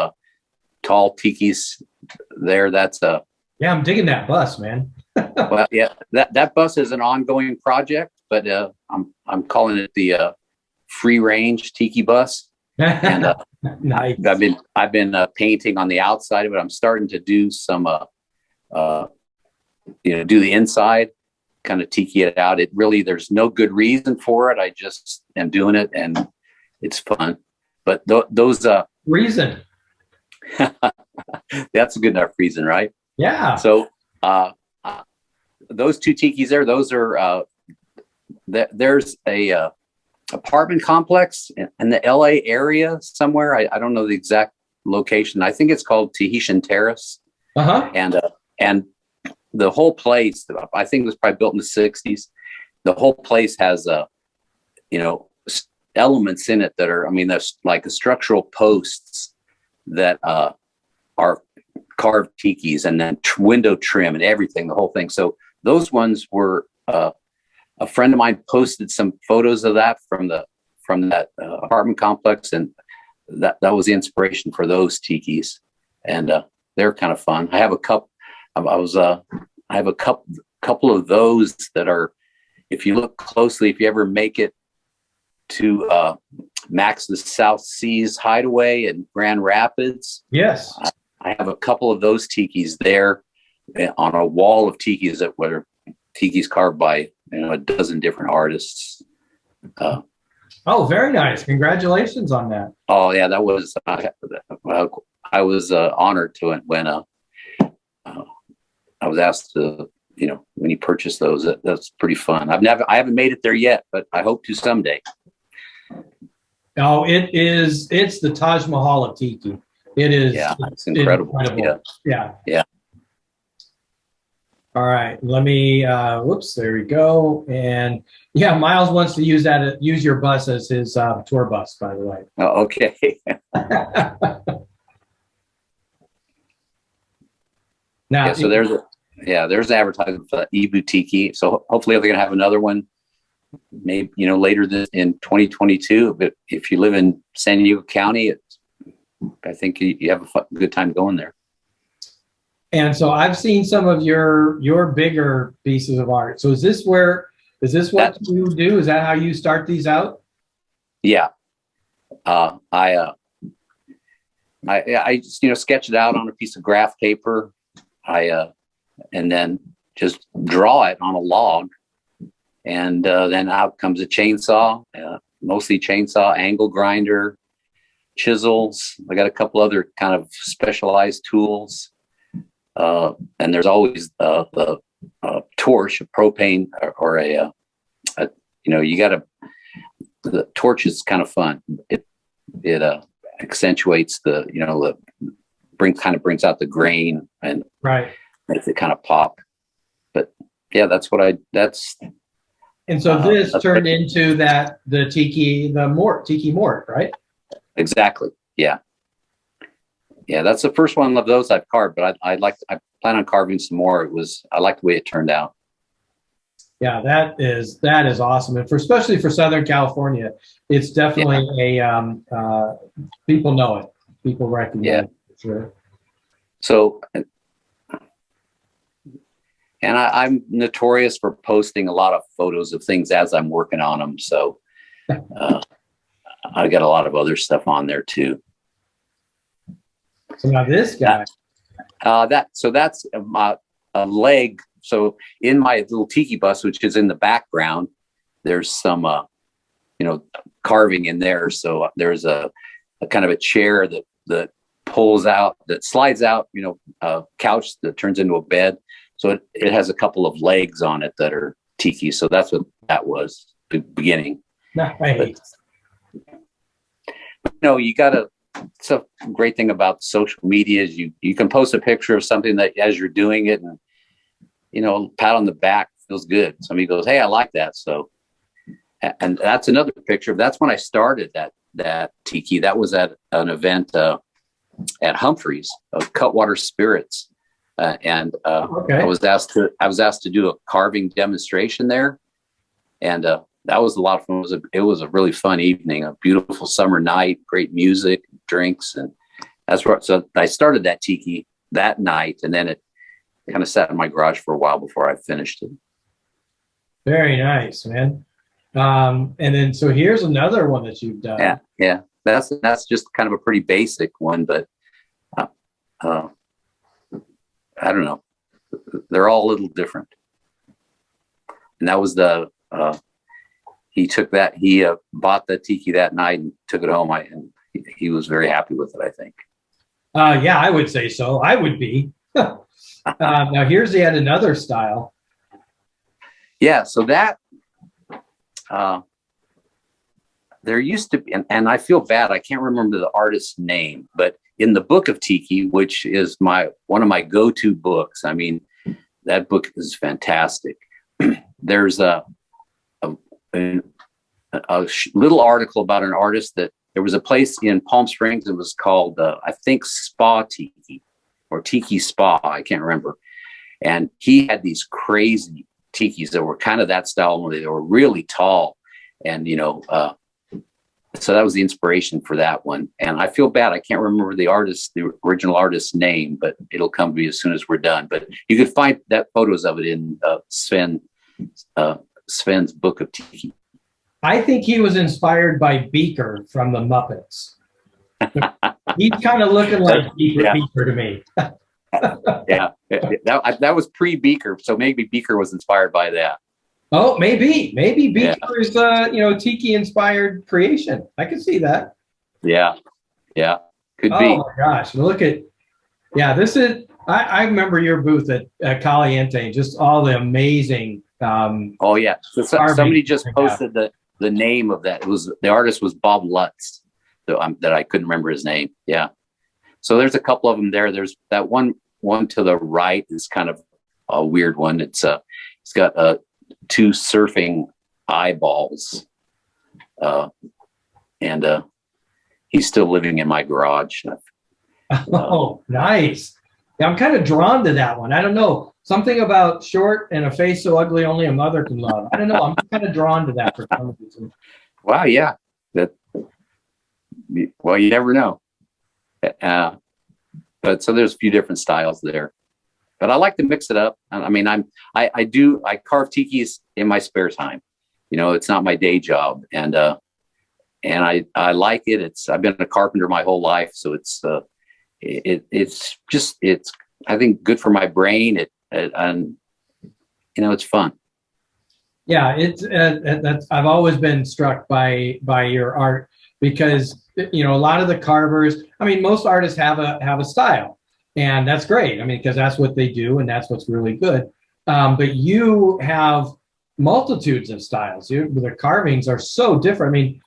tall tikis there. That's yeah, I'm digging that bus, man. Well, yeah, that bus is an ongoing project, but I'm calling it the free range tiki bus. And nice. I've been painting on the outside of it. I'm starting to do some do the inside, kind of tiki it out. There's no good reason for it. I just am doing it, and it's fun. But those reason. That's a good enough reason, right? Yeah. So those two tikis there, those are there's a apartment complex in the LA area somewhere. I don't know the exact location. I think it's called Tahitian Terrace. And the whole place, I think it was probably built in the 60s. The whole place has elements in it that are, I mean, there's like structural posts that are carved tikis, and then window trim and everything, the whole thing. So those ones were, a friend of mine posted some photos of that from that apartment complex, and that was the inspiration for those tikis, and they're kind of fun. I have a couple. I have a couple of those that are, if you look closely, if you ever make it to Max the South Seas Hideaway in Grand Rapids. Yes. I have a couple of those tikis there on a wall of tikis that were tikis carved by a dozen different artists. Oh, very nice. Congratulations on that. Oh yeah, that was I was honored to it when I was asked to, when you purchase those. That's pretty fun. I haven't made it there yet, but I hope to someday. Oh, it's the Taj Mahal of tiki. It is. Yeah, it's incredible. Yeah. All right, let me, whoops, there we go. And yeah, Miles wants to use your bus as his tour bus, by the way. Oh, okay. Now, yeah, so there's advertising for Ibu Tiki. So hopefully they're going to have another one, maybe, later in 2022. But if you live in San Diego County, I think you have a good time going there. And so I've seen some of your bigger pieces of art. So is this what you do? Is that how you start these out? Yeah. I just, sketch it out on a piece of graph paper. And then just draw it on a log. And then out comes a chainsaw, mostly chainsaw, angle grinder, chisels. I got a couple other kind of specialized tools. And there's always the torch, a propane, or the torch is kind of fun. It accentuates brings out the grain and right, makes it kind of pop. But yeah, that's. And so this turned into the tiki mort, right? Exactly. Yeah. Yeah, that's the first one of those I've carved, but I plan on carving some more. I like the way it turned out. Yeah, that is awesome, and especially for Southern California, it's definitely people know it, people recognize it. Sure. So, and I'm notorious for posting a lot of photos of things as I'm working on them. So, I got a lot of other stuff on there too. So now this guy, that's a leg. So in my little tiki bus, which is in the background, there's some, carving in there. So there's a kind of a chair that pulls out, that slides out, a couch that turns into a bed. So it has a couple of legs on it that are tiki. So that's what that was, the beginning. Nice. But, it's a great thing about social media is you can post a picture of something that as you're doing it, and pat on the back feels good. Somebody goes, "Hey, I like that." So, and that's another picture. That's when I started that tiki. That was at an event at Humphreys of Cutwater Spirits, and I was asked to do a carving demonstration there, and that was a lot of fun. It was a really fun evening, a beautiful summer night, great music, drinks, and that's where. So I started that tiki that night, and then it kind of sat in my garage for a while before I finished it. Very nice, man. And then so here's another one that you've done. Yeah. That's just kind of a pretty basic one, but I don't know. They're all a little different. And that was he bought the tiki that night and took it home. And he was very happy with it, I think. Yeah, I would say so. I would be. Now here's yet another style. Yeah, so that there used to be, and I feel bad, I can't remember the artist's name, but in the Book of Tiki, which is one of my go-to books, I mean, that book is fantastic. There's a little article about an artist that there was a place in Palm Springs. It was called, I think, Spa Tiki or Tiki Spa. I can't remember. And he had these crazy tikis that were kind of that style. They were really tall. And, so that was the inspiration for that one. And I feel bad. I can't remember the original artist's name, but it'll come to me as soon as we're done. But you can find that photos of it in Sven's Book of Tiki. I think he was inspired by Beaker from the Muppets. He's kind of looking like Beaker to me. Yeah, that was pre-Beaker, so maybe Beaker was inspired by that. Oh, maybe Beaker is Tiki-inspired creation. I can see that. Yeah, could be. Oh my gosh, look at, this is. I remember your booth at Caliente, just all the amazing. Oh yeah, so somebody just posted the name of that. It was the artist was Bob Lutz, that I couldn't remember his name. Yeah, so there's a couple of them there. There's that one to the right is kind of a weird one. It's got two surfing eyeballs, and he's still living in my garage. Oh, nice. Yeah, I'm kind of drawn to that one. I don't know. Something about short and a face so ugly only a mother can love. I don't know. I'm kind of drawn to that for some reason. Wow, yeah. Well, you never know. But so there's a few different styles there. But I like to mix it up. I mean, I carve tikis in my spare time. It's not my day job, and I like it. I've been a carpenter my whole life, so it's I think good for my brain. And it's fun. Yeah, I've always been struck by your art because a lot of the carvers. I mean, most artists have a style. And that's great. I mean, because that's what they do, and that's what's really good. But you have multitudes of styles. The carvings are so different. I mean,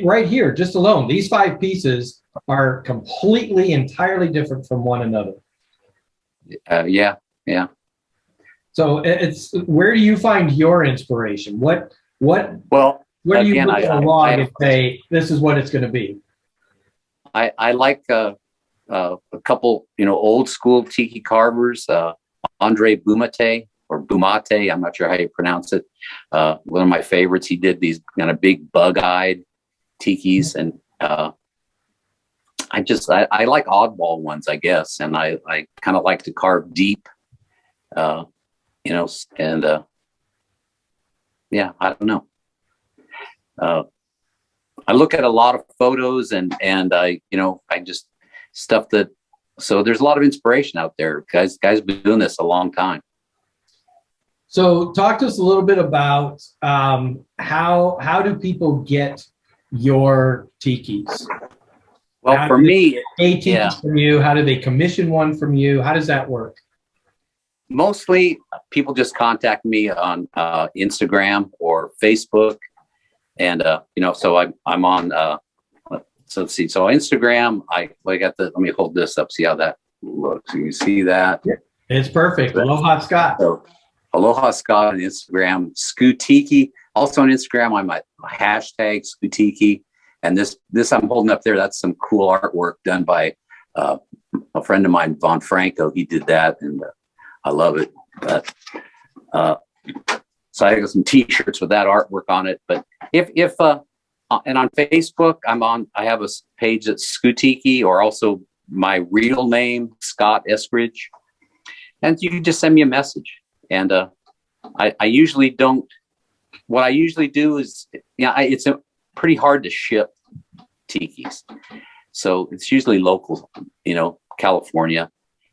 right here, just alone, these 5 pieces are completely, entirely different from one another. Yeah. So it's where do you find your inspiration? Where do you look at a log and say this is what it's going to be? I like. A couple, old school tiki carvers, Andre Bumate or Bumate, I'm not sure how you pronounce it. One of my favorites, he did these kind of big bug-eyed tikis, and I like oddball ones, I guess, and I kind of like to carve deep, and I don't know. I look at a lot of photos, and I just stuff so there's a lot of inspiration out there. Guys have been doing this a long time. So talk to us a little bit about how do people get your tikis? Well, for me, from you, how do they commission one from you? How does that work? Mostly people just contact me on Instagram or Facebook. And, so I'm on, so let's see. So Instagram, let me hold this up, see how that looks. You see that? It's perfect. Aloha Scott. So, Aloha Scott on Instagram. Skootiki. Also on Instagram, I'm at hashtag Skootiki. And this I'm holding up there, that's some cool artwork done by a friend of mine, Von Franco. He did that, and I love it. So I got some T-shirts with that artwork on it. But if and on Facebook, I have a page that's Skootiki, or also my real name, Scott Eskridge. And you can just send me a message. And I usually don't, what I usually do is, it's pretty hard to ship tikis. So it's usually local, California,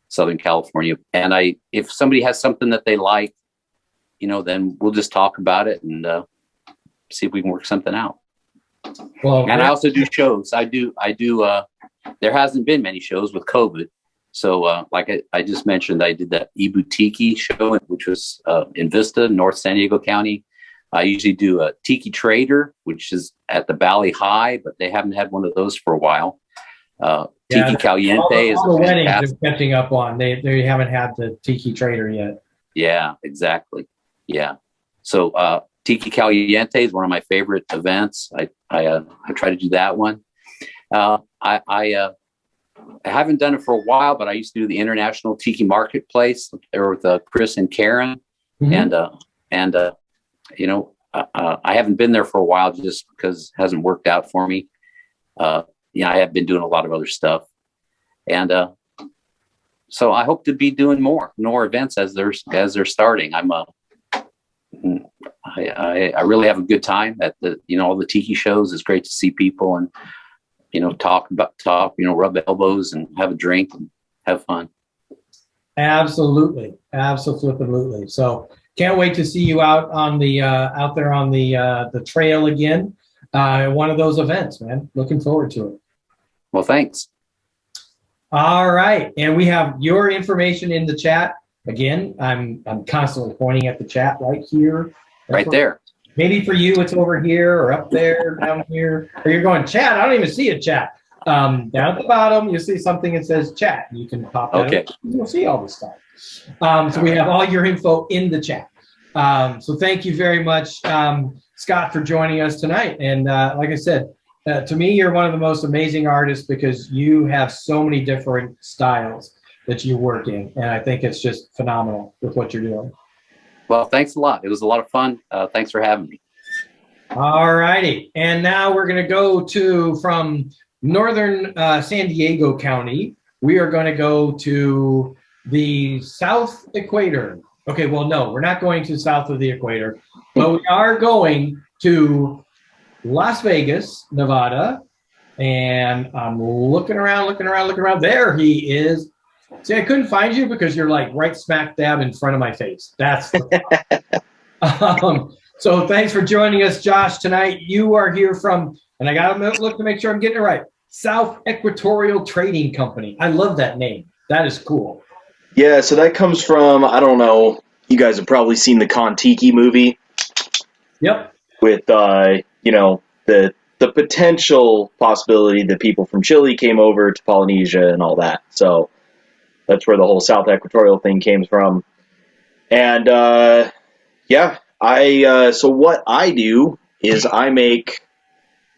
Southern California. And if somebody has something that they like, then we'll just talk about it and see if we can work something out. Well, and I also do shows. I do. There hasn't been many shows with COVID. So like I just mentioned, I did that Ibu Tiki show, which was in Vista, North San Diego County. I usually do a Tiki Trader, which is at the Valley High, but they haven't had one of those for a while. Tiki Caliente is all the weddings fantastic. they're catching up on. They haven't had the Tiki Trader yet. Yeah, exactly. Yeah. So Tiki Caliente is one of my favorite events. I try to do that one. I haven't done it for a while, but I used to do the International Tiki Marketplace there with Chris and Karen, and you know, I haven't been there for a while just because it hasn't worked out for me. You know, I have been doing a lot of other stuff, and so I hope to be doing more events as they're starting. I really have a good time at all the Tiki shows. It's great to see people and talk, rub elbows and have a drink and have fun. Absolutely. So can't wait to see you out on the out there on the trail again. One of those events, man. Looking forward to it. Well, thanks. All right, and we have your information in the chat. Again, I'm constantly pointing at the chat right here. Right there. Maybe for you, it's over here or up there, down here. Or you're going, chat, I don't even see a chat. Down at the bottom, you'll see something that says chat. You can pop that up. You'll see all this stuff. So we have all your info in the chat. So thank you very much, Scott, for joining us tonight. And like I said, to me, you're one of the most amazing artists because you have so many different styles that you work in. And I think it's just phenomenal with what you're doing. Well, thanks a lot. It was a lot of fun. Thanks for having me. All righty. And now we're going to go from northern San Diego County. We are going to go to the South Equator. Okay, well, no, we're not going to south of the equator, but we are going to Las Vegas, Nevada. And I'm looking around. There he is. See, I couldn't find you because you're like right smack dab in front of my face. That's the so thanks for joining us, Josh, tonight. You are here from, and I got to look to make sure I'm getting it right, South Equatorial Trading Company. I love that name. That is cool. Yeah, so that comes from, I don't know, you guys have probably seen the Kon-Tiki movie. Yep. With, the potential possibility that people from Chile came over to Polynesia and all that. So that's where the whole South Equatorial thing came from. And, so what I do is I make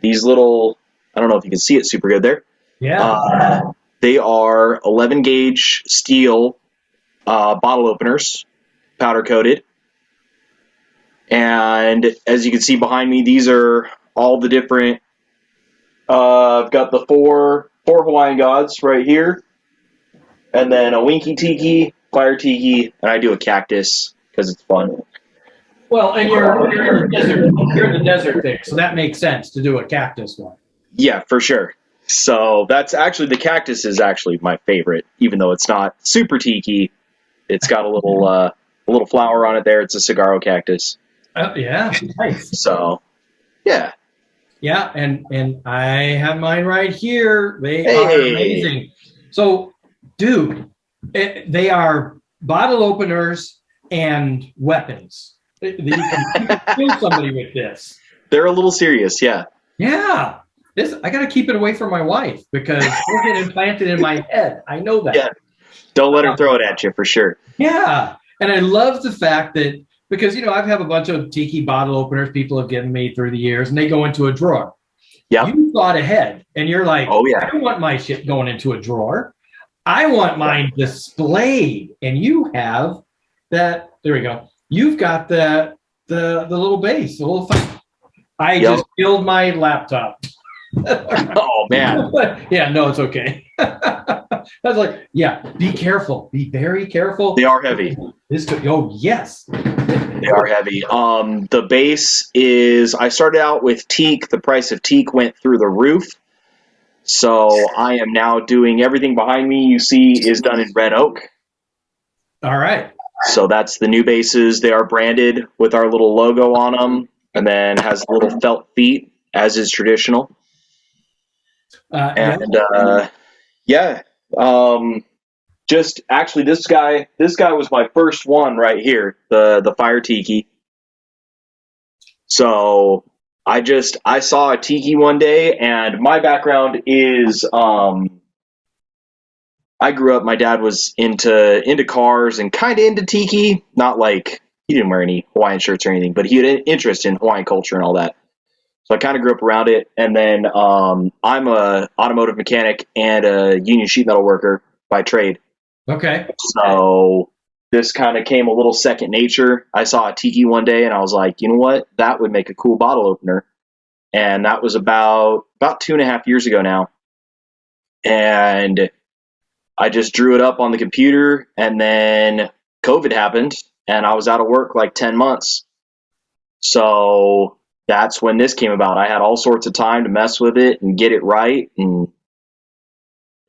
these little, I don't know if you can see it super good there. Yeah. They are 11 gauge steel bottle openers, powder coated. And as you can see behind me, these are all the different, I've got the four Hawaiian Gods right here. And then a Winky Tiki, Fire Tiki, and I do a cactus because it's fun. Well, and you're in the desert thing, so that makes sense to do a cactus one. Yeah, for sure. So that's actually, the cactus is actually my favorite, even though it's not super tiki. It's got a little flower on it there. It's a Cigaro Cactus. Oh, yeah, nice. So, yeah. Yeah, and I have mine right here. They are amazing. So, dude, they are bottle openers and weapons. You can kill somebody with this. They're a little serious, yeah. Yeah. I got to keep it away from my wife because it'll get implanted in my head. I know that. Yeah. Don't let her throw it at you, for sure. Yeah. And I love the fact that, because, I have a bunch of tiki bottle openers people have given me through the years, and they go into a drawer. Yeah. You thought ahead, and you're like, oh, yeah. I don't want my shit going into a drawer. I want mine displayed. And you have that. There we go. You've got the little base, the little thing. I just killed my laptop. Oh, man. Yeah, no, it's okay. I was like, yeah, be careful. Be very careful. They are heavy. Oh, yes. They are heavy. The base is, I started out with teak. The price of teak went through the roof. So I am now doing everything behind me you see is done in red oak. All right. So that's the new bases. They are branded with our little logo on them, and then has little felt feet, as is traditional. Just actually, this guy was my first one right here, the Fire Tiki. So I saw a tiki one day, and my background is I grew up, my dad was into cars and kind of into tiki, not like he didn't wear any Hawaiian shirts or anything, but he had an interest in Hawaiian culture and all that. So I kind of grew up around it. And then I'm a automotive mechanic and a union sheet metal worker by trade. Okay. So this kind of came a little second nature. I saw a tiki one day and I was like, you know what? That would make a cool bottle opener. And that was about 2.5 years ago now. And I just drew it up on the computer, and then COVID happened and I was out of work like 10 months. So that's when this came about. I had all sorts of time to mess with it and get it right. And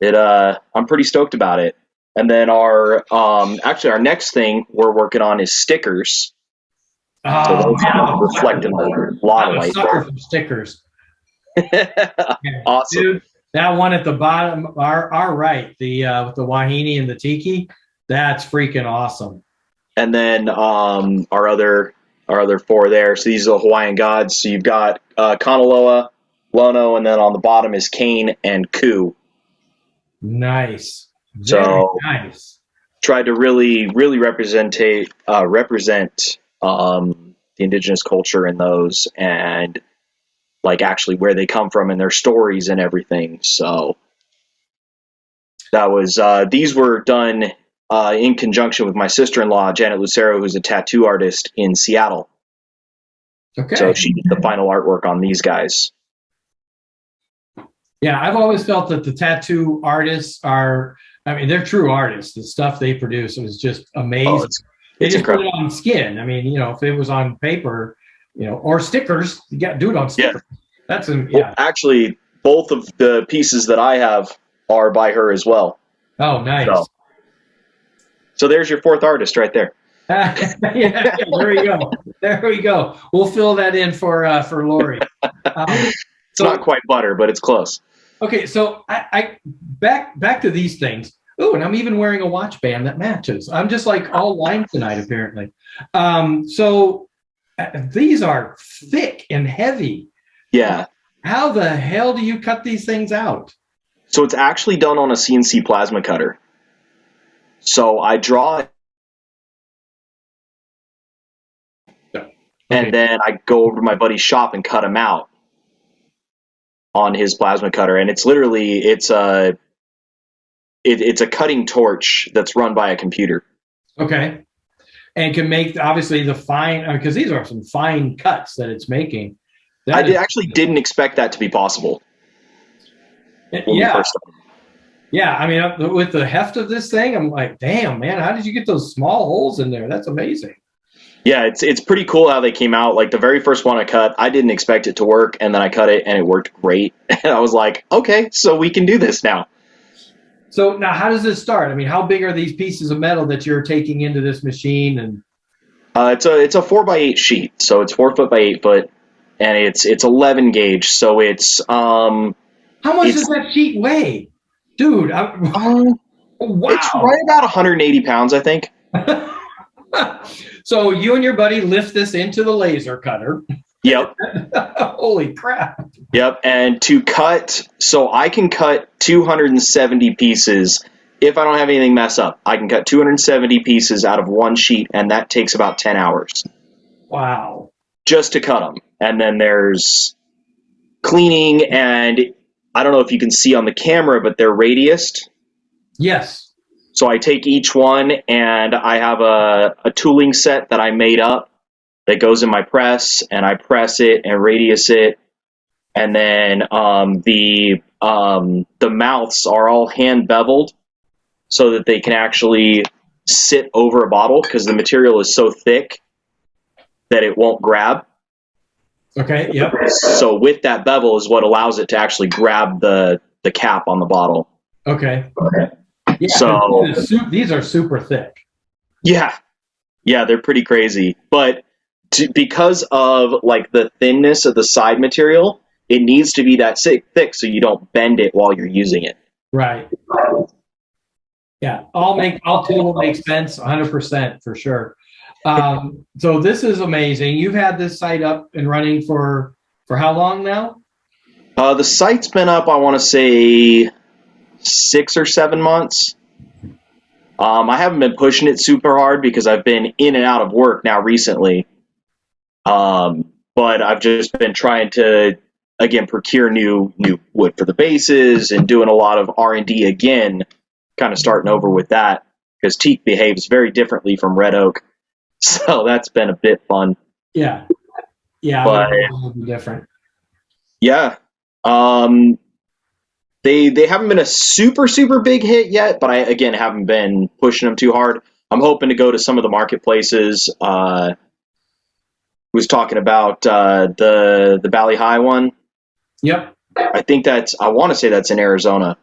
I'm pretty stoked about it. And then our next thing we're working on is stickers. So those reflecting a lot of light. Sucker for stickers. Awesome. Dude, that one at the bottom, our right, with the wahine and the tiki, that's freaking awesome. And then our other 4 there. So these are the Hawaiian Gods. So you've got Kanaloa, Lono, and then on the bottom is Kane and Ku. Nice. So nice. Tried to really represent the indigenous culture in those, and like actually where they come from and their stories and everything. So that was these were done in conjunction with my sister-in-law, Janet Lucero, who's a tattoo artist in Seattle. Okay. So she did the final artwork on these guys. Yeah, I've always felt that the tattoo artists they're true artists. The stuff they produce is just amazing. They just incredible. put it on skin. I mean, if it was on paper, or stickers, you got to do it on stickers. Yeah. That's Well, actually, both of the pieces that I have are by her as well. Oh, nice. So there's your 4th artist right there. Yeah, there we go. There we go. We'll fill that in for Lori. It's not quite butter, but it's close. Okay, so I back to these things. Oh, and I'm even wearing a watch band that matches. I'm just like all lined tonight, apparently. So these are thick and heavy. Yeah. How the hell do you cut these things out? So it's actually done on a CNC plasma cutter. So I draw it, and then I go over to my buddy's shop and cut them out on his plasma cutter. And it's literally, it's a cutting torch that's run by a computer. Okay. And can make, obviously, the fine, because these are some fine cuts that it's making. I actually didn't expect that to be possible. Yeah. Yeah, I mean, with the heft of this thing, I'm like, damn, man, how did you get those small holes in there? That's amazing. Yeah, it's pretty cool how they came out. Like the very first one I cut, I didn't expect it to work, and then I cut it, and it worked great. And I was like, okay, so we can do this now. So now, how does this start? I mean, how big are these pieces of metal that you're taking into this machine? And it's a 4x8 sheet, so it's 4 foot by 8 foot, and it's 11 gauge. So it's how much does that sheet weigh? Dude, wow. It's right about 180 pounds, I think. So you and your buddy lift this into the laser cutter. Yep. Holy crap. Yep. And to cut, so I can cut 270 pieces. If I don't have anything mess up, I can cut 270 pieces out of one sheet, and that takes about 10 hours. Wow. Just to cut them. And then there's cleaning, and I don't know if you can see on the camera, but they're radiused. Yes. So I take each one, and I have a tooling set that I made up that goes in my press, and I press it and radius it. And then the mouths are all hand beveled so that they can actually sit over a bottle, because the material is so thick that it won't grab. Okay, yep. So with that bevel is what allows it to actually grab the cap on the bottle. Okay. Yeah, so these are super thick. Yeah, they're pretty crazy. But because of like the thinness of the side material, it needs to be that thick so you don't bend it while you're using it. Right. Yeah, all two will make sense 100% for sure. So this is amazing. You've had this site up and running for how long now? The site's been up, I want to say 6 or 7 months. I haven't been pushing it super hard because I've been in and out of work now recently. But I've just been trying to, again, procure new wood for the bases and doing a lot of R&D again, kind of starting over with that because teak behaves very differently from red oak. So that's been a bit fun. Yeah. Yeah. But, it'll be different. Yeah. They haven't been a super big hit yet, but I again haven't been pushing them too hard. I'm hoping to go to some of the marketplaces. Was talking about the Valley High one. Yep. I want to say that's in Arizona.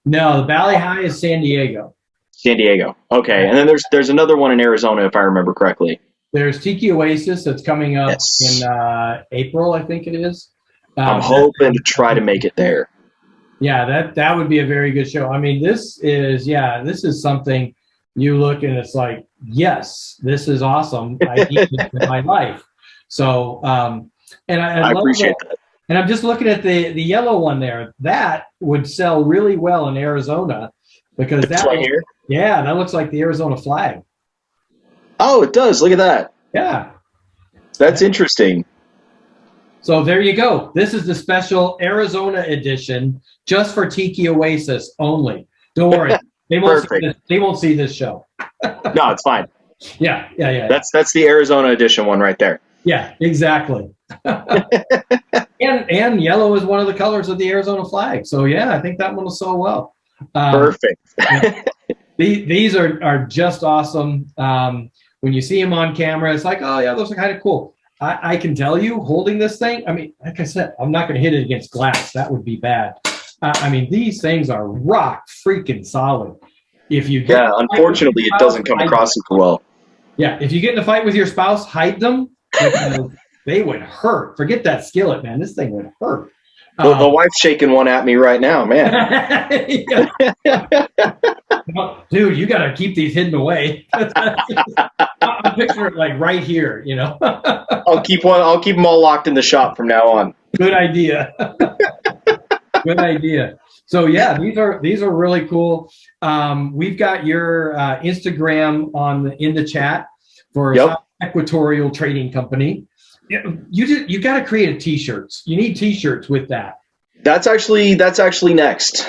No, the Valley High is San Diego. San Diego. Okay, and then there's another one in Arizona if I remember correctly. There's Tiki Oasis that's coming up in April, I think it is. I'm hoping to try to make it there. Yeah, that would be a very good show. I mean, this is something you look and it's like, yes, this is awesome. I need this in my life. So, and I appreciate that. And I'm just looking at the yellow one there. That would sell really well in Arizona because that right here. Yeah, that looks like the Arizona flag. Oh, it does. Look at that. Yeah. That's interesting. So there you go. This is the special Arizona edition just for Tiki Oasis only. Don't worry. They won't see this show. No, it's fine. Yeah. That's the Arizona edition one right there. Yeah, exactly. and yellow is one of the colors of the Arizona flag. So yeah, I think that one will sell well. Perfect. These are just awesome. When you see them on camera, it's like, oh yeah, those are kind of cool. I can tell you, holding this thing, I mean, like I said, I'm not going to hit it against glass. That would be bad. I mean, these things are rock freaking solid. Unfortunately, it doesn't come across super well. Yeah, if you get in a fight with your spouse, hide them. They would hurt. Forget that skillet, man. This thing would hurt. The wife's shaking one at me right now, man. Dude, you got to keep these hidden away. I'm picturing it like right here, you know. I'll keep them all locked in the shop from now on. Good idea. Good idea. So yeah, these are really cool. We've got your Instagram in the chat for Equatorial Trading Company. You got to create t-shirts. You need t-shirts with that. That's actually next.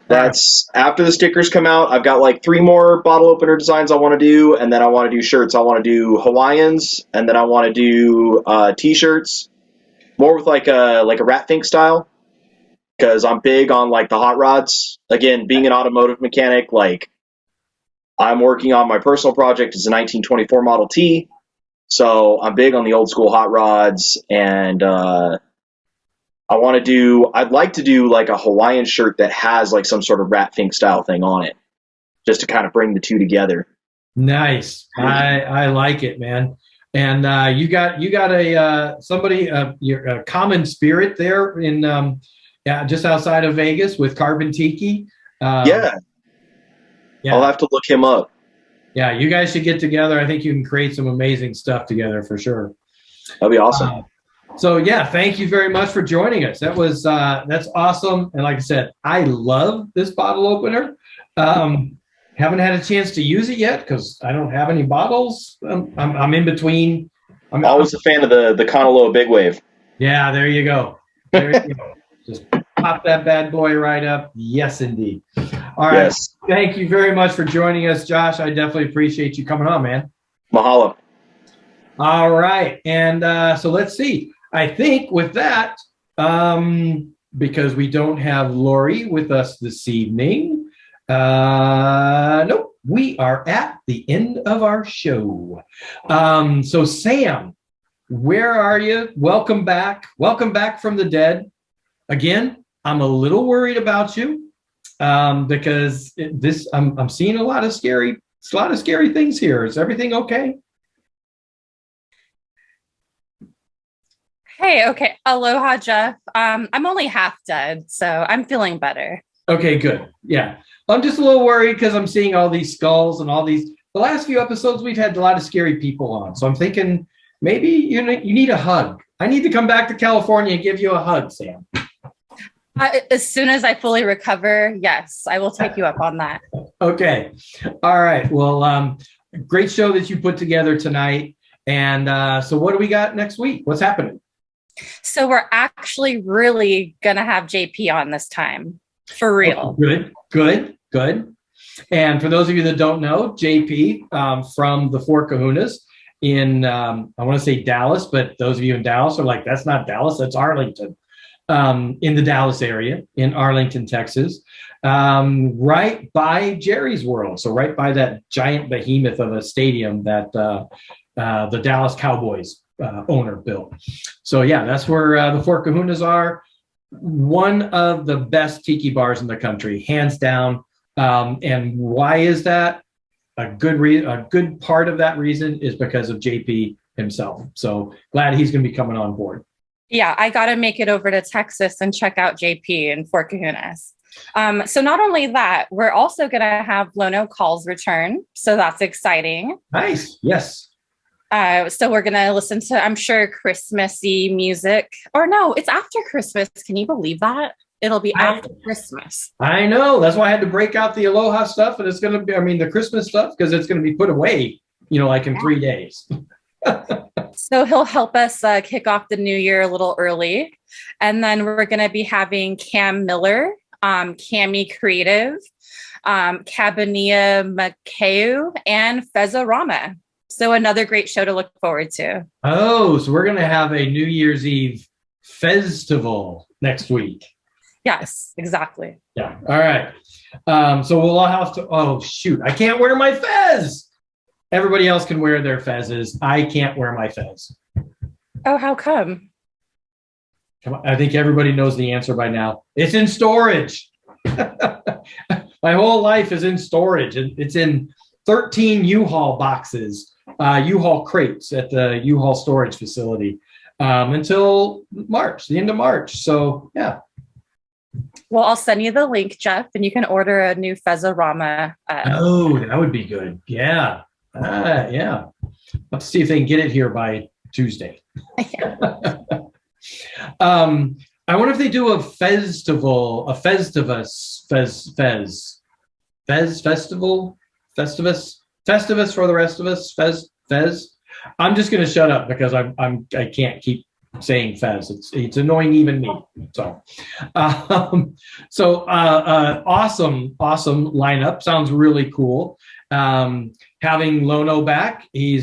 That's after the stickers come out. I've got like 3 more bottle opener designs I want to do, and then I want to do shirts. I want to do Hawaiians, and then I want to do t-shirts, more with like a rat fink style, because I'm big on like the hot rods. Again, being an automotive mechanic, like I'm working on my personal project. It's a 1924 Model T. So I'm big on the old school hot rods, and I'd like to do like a Hawaiian shirt that has like some sort of rat fink style thing on it, just to kind of bring the two together. Nice. I like it, man. And you got your Common Spirit there in just outside of Vegas with Carbon Tiki. Yeah. I'll have to look him up. Yeah, you guys should get together. I think you can create some amazing stuff together for sure. That'd be awesome. So yeah, thank you very much for joining us. That's awesome. And like I said, I love this bottle opener. Haven't had a chance to use it yet because I don't have any bottles. I'm in between. I'm always a fan of the Kanaloa Big Wave. Yeah, there you go. There you go. Just pop that bad boy right up. Yes, indeed. All right. Yes. Thank you very much for joining us, Josh. I definitely appreciate you coming on, man. Mahalo. All right. And so let's see. I think with that, because we don't have Lori with us this evening, nope, we are at the end of our show. So Sam, where are you? Welcome back. Welcome back from the dead. Again, I'm a little worried about you because I'm seeing a lot of scary things here. Is everything okay? Hey, okay. Aloha, Jeff. I'm only half dead, so I'm feeling better. Okay, good. Yeah. I'm just a little worried because I'm seeing all these skulls and all these the last few episodes we've had a lot of scary people on, so I'm thinking maybe you need a hug. I need to come back to California and give you a hug, Sam. As soon as I fully recover, yes, I will take you up on that. Okay. All right. Well, great show that you put together tonight. And so what do we got next week? What's happening? So we're actually really going to have JP on this time. For real. Oh, good. And for those of you that don't know, JP from the Four Kahunas in, I want to say Dallas, but those of you in Dallas are like, that's not Dallas, that's Arlington. In the Dallas area, in Arlington, Texas, right by Jerry's World. So right by that giant behemoth of a stadium that the Dallas Cowboys owner built. So yeah, that's where the Four Kahunas are. One of the best tiki bars in the country, hands down. And why is that? A good part of that reason is because of JP himself. So glad he's going to be coming on board. Yeah, I got to make it over to Texas and check out JP and Four Kahunas. So not only that, we're also going to have Lono Calls return. So that's exciting. Nice. Yes. So we're going to listen to, I'm sure, Christmassy music. Or no, it's after Christmas. Can you believe that? It'll be after Christmas. I know. That's why I had to break out the Aloha stuff. And it's going to be, the Christmas stuff, because it's going to be put away, like in 3 days. So he'll help us kick off the new year a little early. And then we're going to be having Cam Miller, Cami Creative, Cabania Makeu, and Feza Rama. So another great show to look forward to. Oh, so we're going to have a New Year's Eve festival next week. Yes, exactly. Yeah. All right. So we'll all have to, oh, shoot, I can't wear my fez. Everybody else can wear their fezzes. I can't wear my fez. Oh, how come? I think everybody knows the answer by now. It's in storage. My whole life is in storage. It's in 13 U-Haul boxes, U-Haul crates at the U-Haul storage facility until March, the end of March. So, yeah. Well, I'll send you the link, Jeff, and you can order a new Feza Rama. Oh, that would be good. Yeah. Yeah. Let's see if they can get it here by Tuesday. I wonder if they do a festival, a Festivus for the rest of us. Fez. I'm just going to shut up because I can't keep saying Fez. It's annoying even me. So, awesome lineup. Sounds really cool. Having Lono back, we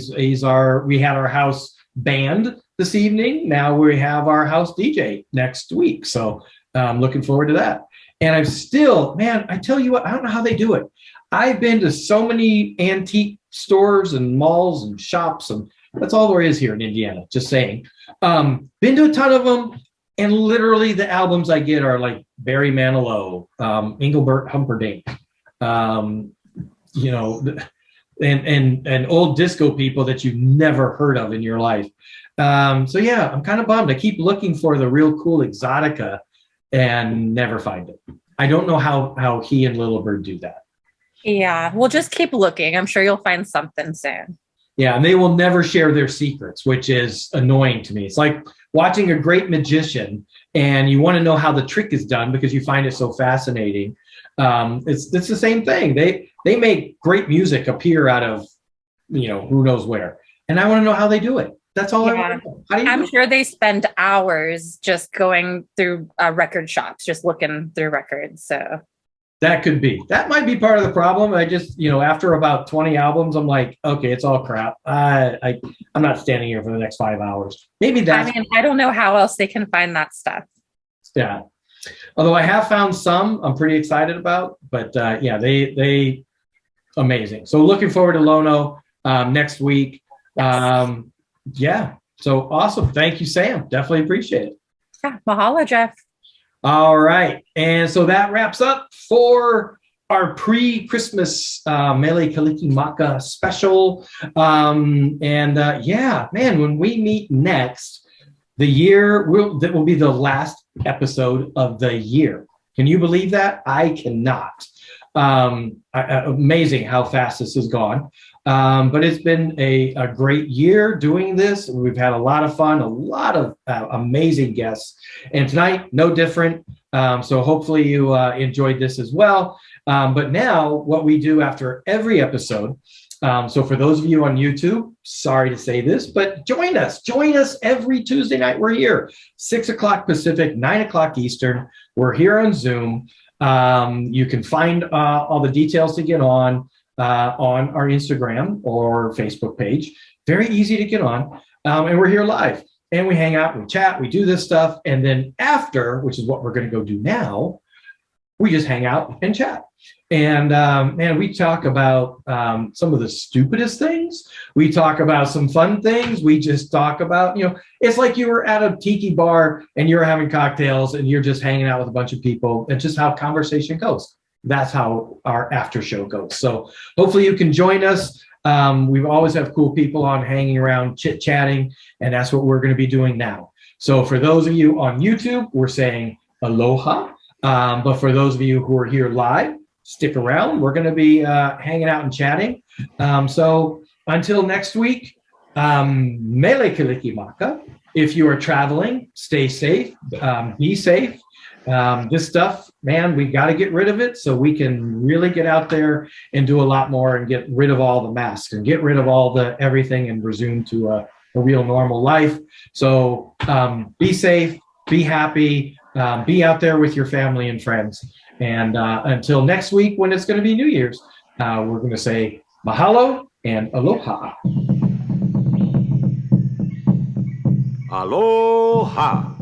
had our house band this evening. Now we have our house DJ next week. So I'm looking forward to that. And I'm still, man, I tell you what, I don't know how they do it. I've been to so many antique stores and malls and shops, and that's all there is here in Indiana, just saying. Been to a ton of them, and literally the albums I get are like Barry Manilow, Engelbert Humperdinck, and old disco people that you've never heard of in your life. So yeah, I'm kind of bummed. I keep looking for the real cool exotica and never find it. I don't know how he and Little Bird do that. Yeah, we'll just keep looking. I'm sure you'll find something soon. Yeah, and they will never share their secrets, which is annoying to me. It's like watching a great magician and you want to know how the trick is done because you find it so fascinating. It's the same thing. They make great music appear out of, who knows where. And I want to know how they do it. That's all I want to know. I'm sure they spend hours just going through record shops, just looking through records. So that could be. That might be part of the problem. I just, after about 20 albums, I'm like, okay, it's all crap. I'm not standing here for the next 5 hours. Maybe that's... I don't know how else they can find that stuff. Yeah. Although I have found some I'm pretty excited about, but yeah, they amazing. So looking forward to Lono next week. Yes. Yeah. So awesome. Thank you, Sam. Definitely appreciate it. Yeah. Mahalo, Jeff. All right. And so that wraps up for our pre-Christmas Mele Kalikimaka special. Yeah, man, when we meet next, that will be the last episode of the year. Can you believe that? I cannot. Amazing how fast this has gone. But it's been a great year doing this. We've had a lot of fun, a lot of amazing guests. And tonight, no different. So hopefully you enjoyed this as well. But now what we do after every episode, so for those of you on YouTube, sorry to say this, but join us every Tuesday night. We're here, 6 o'clock Pacific, 9 o'clock Eastern. We're here on Zoom. You can find all the details to get on our Instagram or Facebook page. Very easy to get on. And we're here live and we hang out, we chat, we do this stuff. And then after, which is what we're going to go do now, we just hang out and chat. And man, we talk about some of the stupidest things. We talk about some fun things. We just talk about, it's like you were at a tiki bar and you're having cocktails and you're just hanging out with a bunch of people. It's just how conversation goes. That's how our after show goes. So hopefully you can join us. We always have cool people on hanging around, chit-chatting, and that's what we're going to be doing now. So for those of you on YouTube, we're saying aloha. But for those of you who are here live, stick around. We're going to be hanging out and chatting. So until next week, mele kalikimaka. If you are traveling, stay safe, be safe. This stuff, man, we got to get rid of it so we can really get out there and do a lot more and get rid of all the masks and get rid of all the everything and resume to a real normal life. So be safe, be happy, be out there with your family and friends. And until next week, when it's going to be New Year's, we're going to say mahalo and aloha. Aloha.